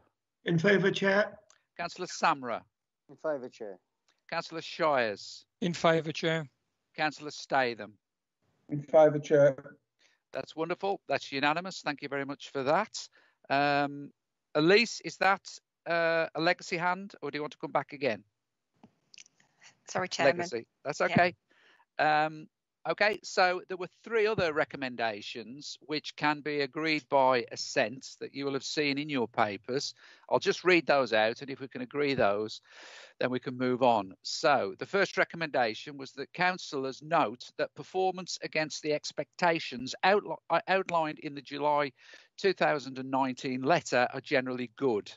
In favour, Chair. Councillor Samra? In favour, Chair. Councillor Shires? In favour, Chair. Councillor Statham? In favour, Chair. That's wonderful. That's unanimous. Thank you very much for that. Elise, is that a legacy hand, or do you want to come back again? Sorry, Chairman. Legacy. That's okay. Yeah. Okay, so there were 3 other recommendations which can be agreed by assent that you will have seen in your papers. I'll just read those out, and if we can agree those, then we can move on. So the first recommendation was that councillors note that performance against the expectations outlined in the July 2019 letter are generally good,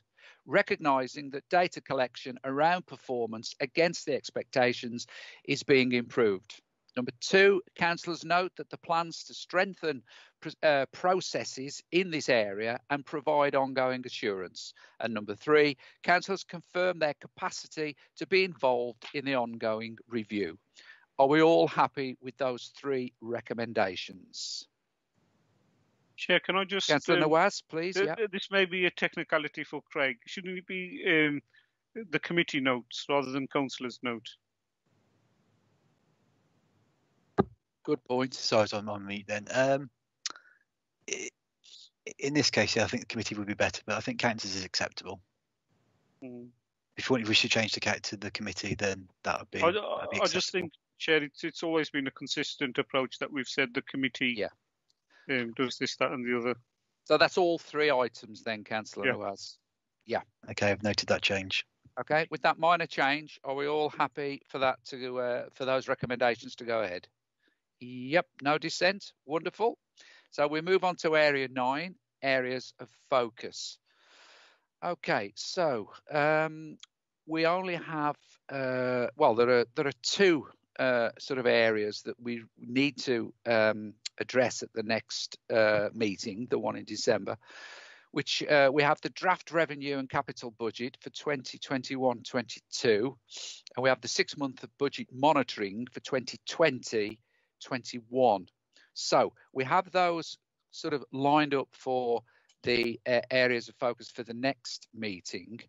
recognising that data collection around performance against the expectations is being improved. Number 2, councillors note that the plans to strengthen processes in this area and provide ongoing assurance. And number 3, councillors confirm their capacity to be involved in the ongoing review. Are we all happy with those 3 recommendations? Chair, can I just... Councillor Nawaz, please. Yeah. This may be a technicality for Craig. Shouldn't it be the committee notes rather than councillors' note? Good point. Sorry, I was on mute then. In this case, yeah, I think the committee would be better, but I think councillors is acceptable. If we should change to the committee, then that would be. I just think, Chair, it's always been a consistent approach that we've said the committee does this, that, and the other. So that's all 3 items then, Councillor Nawaz. Yeah. Okay, I've noted that change. Okay, with that minor change, are we all happy for that to for those recommendations to go ahead? Yep, no dissent. Wonderful. So we move on to area 9, areas of focus. Okay, so we only have well, there are 2 sort of areas that we need to address at the next meeting, the one in December, which we have the draft revenue and capital budget for 2021-22, and we have the 6-month budget monitoring for 2020-21. So we have those sort of lined up for the areas of focus for the next meeting.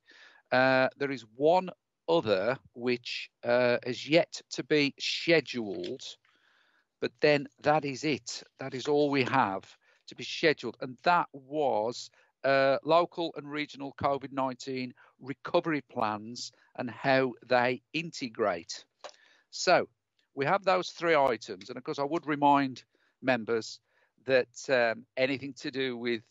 There is one other which is yet to be scheduled, but then that is it. That is all we have to be scheduled, and that was local and regional COVID-19 recovery plans and how they integrate. So we have those 3 items, and of course I would remind members that anything to do with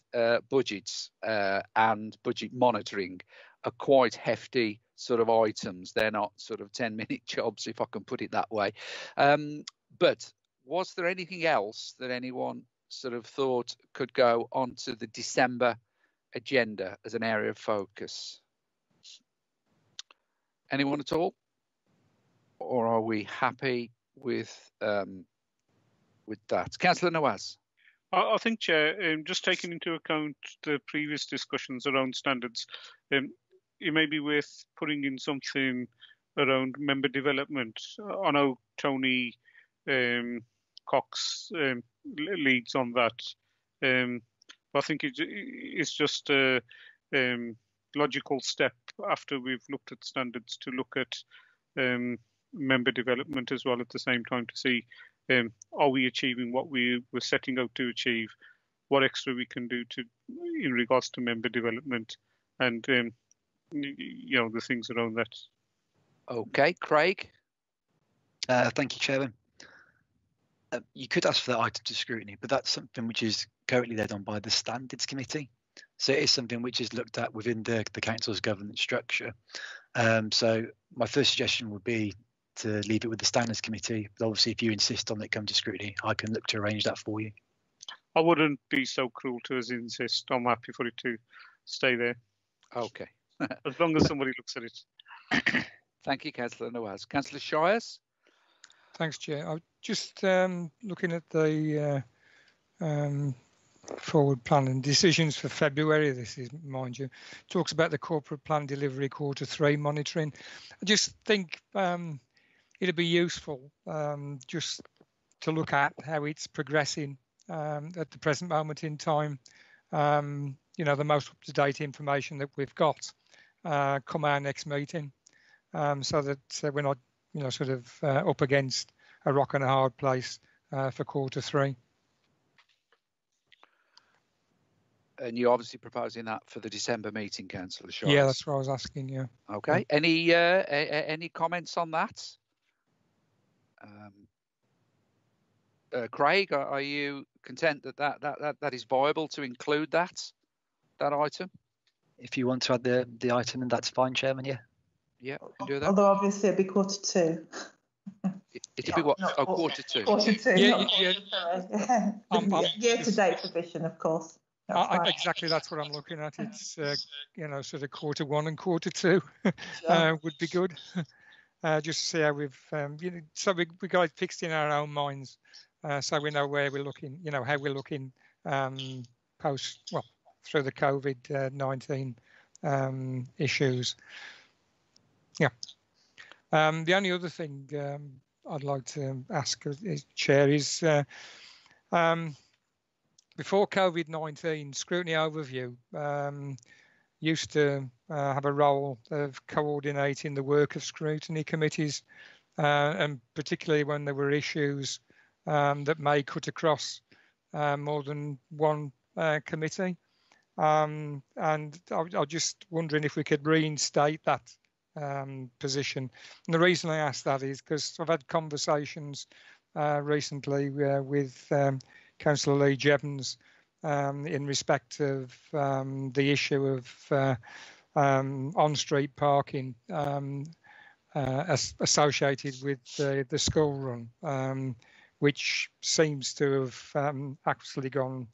budgets and budget monitoring are quite hefty sort of items. They're not sort of 10-minute jobs, if I can put it that way. But was there anything else that anyone sort of thought could go onto the December agenda as an area of focus? Anyone at all? Or are we happy with that? Councillor Nawaz. I think, Chair, just taking into account the previous discussions around standards, it may be worth putting in something around member development. I know Tony Cox leads on that. I think it's just a logical step after we've looked at standards to look at member development as well at the same time to see are we achieving what we were setting out to achieve, what extra we can do in regards to member development and the things around that. Okay, Craig. Thank you, Chairman. You could ask for that item to scrutiny, but that's something which is currently led on by the Standards Committee. So it is something which is looked at within the council's governance structure. So my first suggestion would be to leave it with the Standards Committee. But obviously, if you insist on it come to scrutiny, I can look to arrange that for you. I wouldn't be so cruel to insist. I'm happy for it to stay there. Okay. As long as somebody looks at it. Thank you, Councillor Nawaz. Councillor Shires. Thanks, Chair. I'm just looking at the forward plan and decisions for February. This is, mind you, talks about the corporate plan delivery Q3 monitoring. I just think it'd be useful just to look at how it's progressing at the present moment in time. The most up-to-date information that we've got come our next meeting, so that we're not, sort of up against a rock and a hard place for Q3. And you're obviously proposing that for the December meeting, Councillor Shires? Yeah, that's what I was asking, yeah. Okay. Any comments on that? Craig, are you content that is viable to include that item? If you want to add the item, then that's fine, Chairman, yeah. Yeah, we can do that. Although obviously it'd be Q2. It'll be what? Q2. Q2. Year-to-date position, of course. Exactly, that's what I'm looking at. It's sort of Q1 and Q2 would be good. Just to see how we've so we got it fixed in our own minds, so we know where we're looking. How we're looking through the COVID-19 issues. Yeah. The only other thing I'd like to ask Chair is before COVID-19, Scrutiny Overview used to have a role of coordinating the work of scrutiny committees, and particularly when there were issues that may cut across more than one committee. And I'm just wondering if we could reinstate that position. And the reason I ask that is because I've had conversations recently with Councillor Lee Jevons in respect of the issue of on-street parking associated with the school run, which seems to have actually gone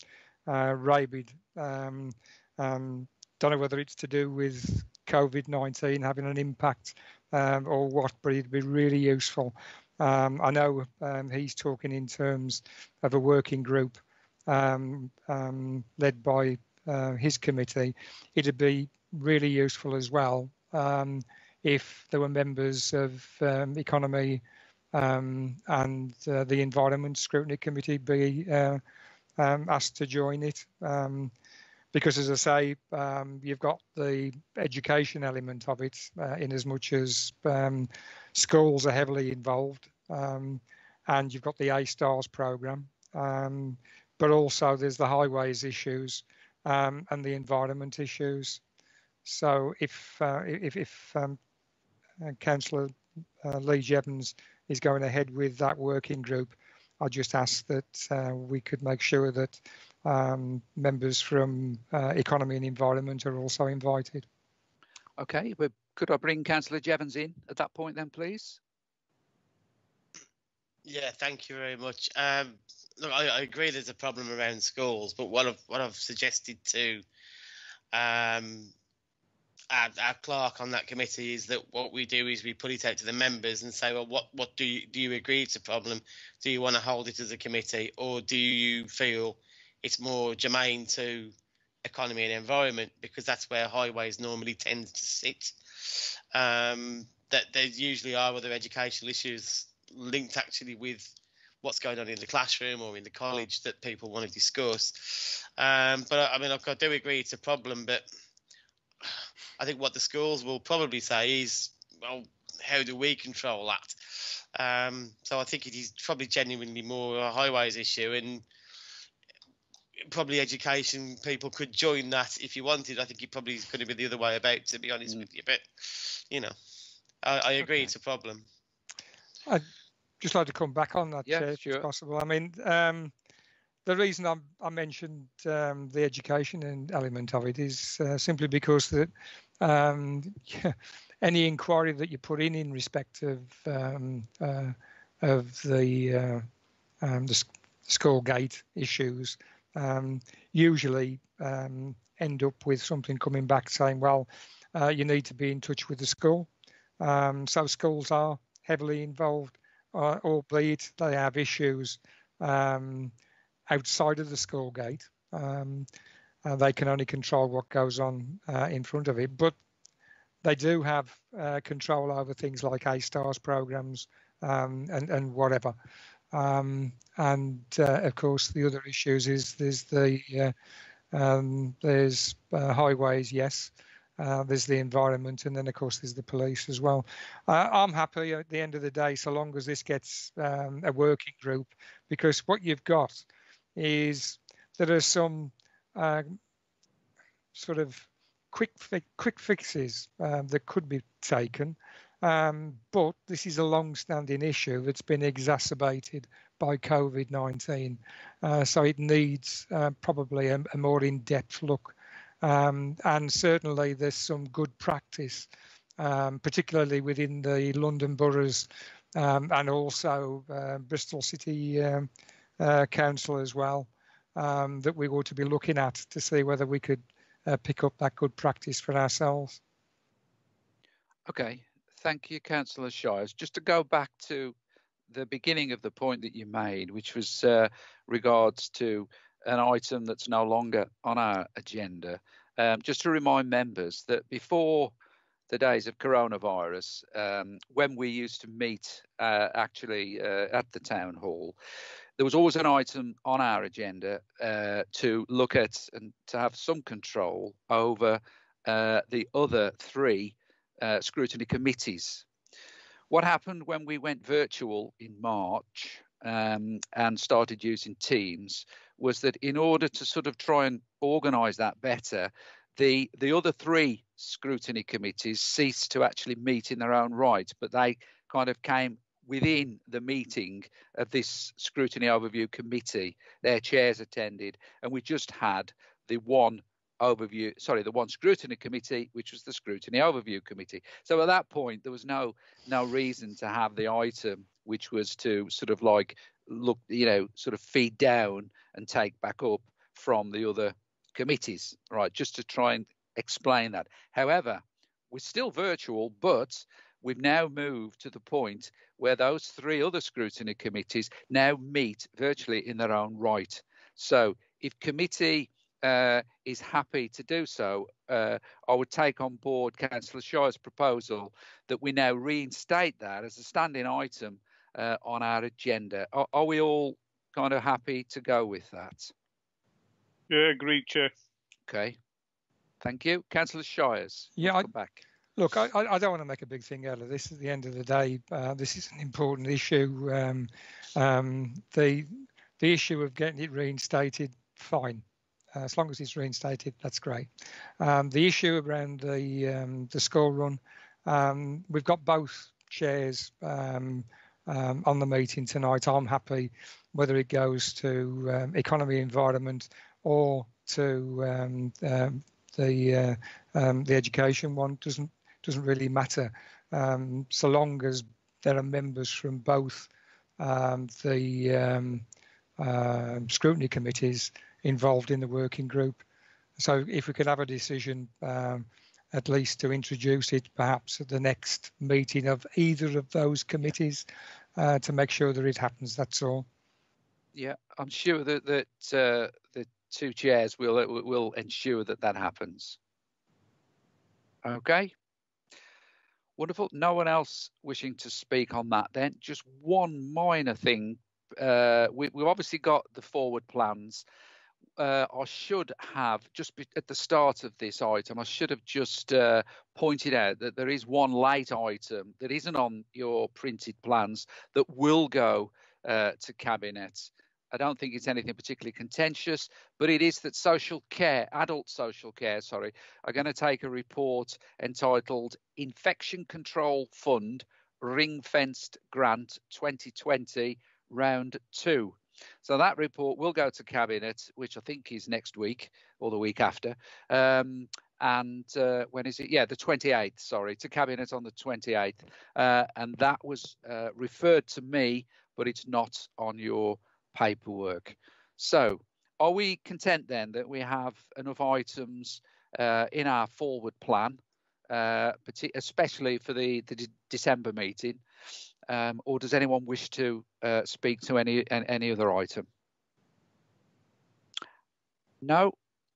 rabid. Don't know whether it's to do with COVID-19 having an impact or what, but it'd be really useful. I know he's talking in terms of a working group led by his committee. It'd be really useful as well if there were members of Economy and the Environment Scrutiny Committee be asked to join it. Because, as I say, you've got the education element of it, in as much as schools are heavily involved, and you've got the A-Stars programme, but also there's the highways issues and the environment issues. So if Councillor Lee Jevons is going ahead with that working group, I just ask that we could make sure that members from Economy and Environment are also invited. Okay, but could I bring Councillor Jevons in at that point then, please? Yeah, thank you very much. look, I agree there's a problem around schools, but what I've suggested to our clerk on that committee is that what we do is we put it out to the members and say, well, what do you agree it's a problem? Do you want to hold it as a committee, or do you feel it's more germane to economy and environment, because that's where highways normally tend to sit? That there usually are other educational issues linked actually with what's going on in the classroom or in the college that people want to discuss. But I mean, I do agree it's a problem, but I think what the schools will probably say is, well, how do we control that? So I think it is probably genuinely more a highways issue, and probably education people could join that if you wanted. I think it probably is going to be the other way about, to be honest with you. But, you know, I agree it's a problem. I'd just like to come back on that, Chair, if it's possible. I mean, the reason I mentioned the education element of it is simply because that any inquiry that you put in respect of the school gate issues usually end up with something coming back saying, well, you need to be in touch with the school. So schools are heavily involved, albeit they have issues outside of the school gate. They can only control what goes on in front of it, but they do have control over things like A-Stars programs and whatever. Of course, the other issues is there's highways, yes. There's the environment, and then of course there's the police as well. I'm happy at the end of the day, so long as this gets a working group, because what you've got is there are some sort of quick fixes that could be taken, but this is a long-standing issue that's been exacerbated by COVID-19, so it needs probably a more in-depth look. And certainly there's some good practice, particularly within the London boroughs and also Bristol City Council as well, that we ought to be looking at to see whether we could pick up that good practice for ourselves. Okay, thank you, Councillor Shires. Just to go back to the beginning of the point that you made, which was regards to an item that's no longer on our agenda. Just to remind members that before the days of coronavirus, when we used to meet actually at the town hall, there was always an item on our agenda to look at and to have some control over the other three scrutiny committees. What happened when we went virtual in March and started using Teams was that in order to sort of try and organise that better, the other three scrutiny committees ceased to actually meet in their own right, but they kind of came within the meeting of this scrutiny overview committee. Their chairs attended, and we just had the one scrutiny committee, which was the scrutiny overview committee. So at that point, there was no reason to have the item, which was to sort of like look, sort of feed down and take back up from the other committees, right? Just to try and explain that. However, we're still virtual, but we've now moved to the point where those three other scrutiny committees now meet virtually in their own right. So if committee is happy to do so, I would take on board Councillor Shire's proposal that we now reinstate that as a standing item on our agenda. Are we all kind of happy to go with that? Yeah, agreed, Chair. Okay, thank you. Councillor Shires. Yeah, back. Look, I don't want to make a big thing out of this. At the end of the day, this is an important issue. The issue of getting it reinstated, fine. As long as it's reinstated, that's great. The issue around the school run, we've got both chairs on the meeting tonight. I'm happy whether it goes to economy, environment, or to the education one. Doesn't really matter, so long as there are members from both the scrutiny committees involved in the working group. So if we could have a decision, at least to introduce it perhaps at the next meeting of either of those committees, to make sure that it happens, that's all. Yeah, I'm sure that the two chairs will ensure that that happens. Okay. Wonderful. No one else wishing to speak on that then. Just one minor thing. We've obviously got the forward plans. I should have, just at the start of this item, I should have just pointed out that there is one late item that isn't on your printed plans that will go to Cabinet. I don't think it's anything particularly contentious, but it is that adult social care, are going to take a report entitled Infection Control Fund Ring-Fenced Grant 2020 Round 2. So that report will go to Cabinet, which I think is next week or the week after. And when is it? Yeah, the 28th, to Cabinet on the 28th. And that was referred to me, but it's not on your paperwork. So are we content then that we have enough items in our forward plan, especially for the December meeting? Or does anyone wish to speak to any other item? No?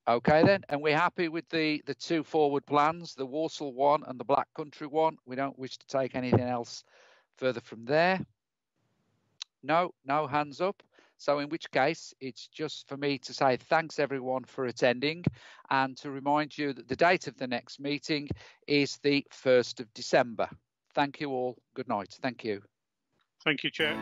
Okay then. And we're happy with the two forward plans, the Walsall one and the Black Country one. We don't wish to take anything else further from there. No hands up. So in which case, it's just for me to say thanks everyone for attending and to remind you that the date of the next meeting is the 1st of December. Thank you all. Good night. Thank you. Thank you, Chair.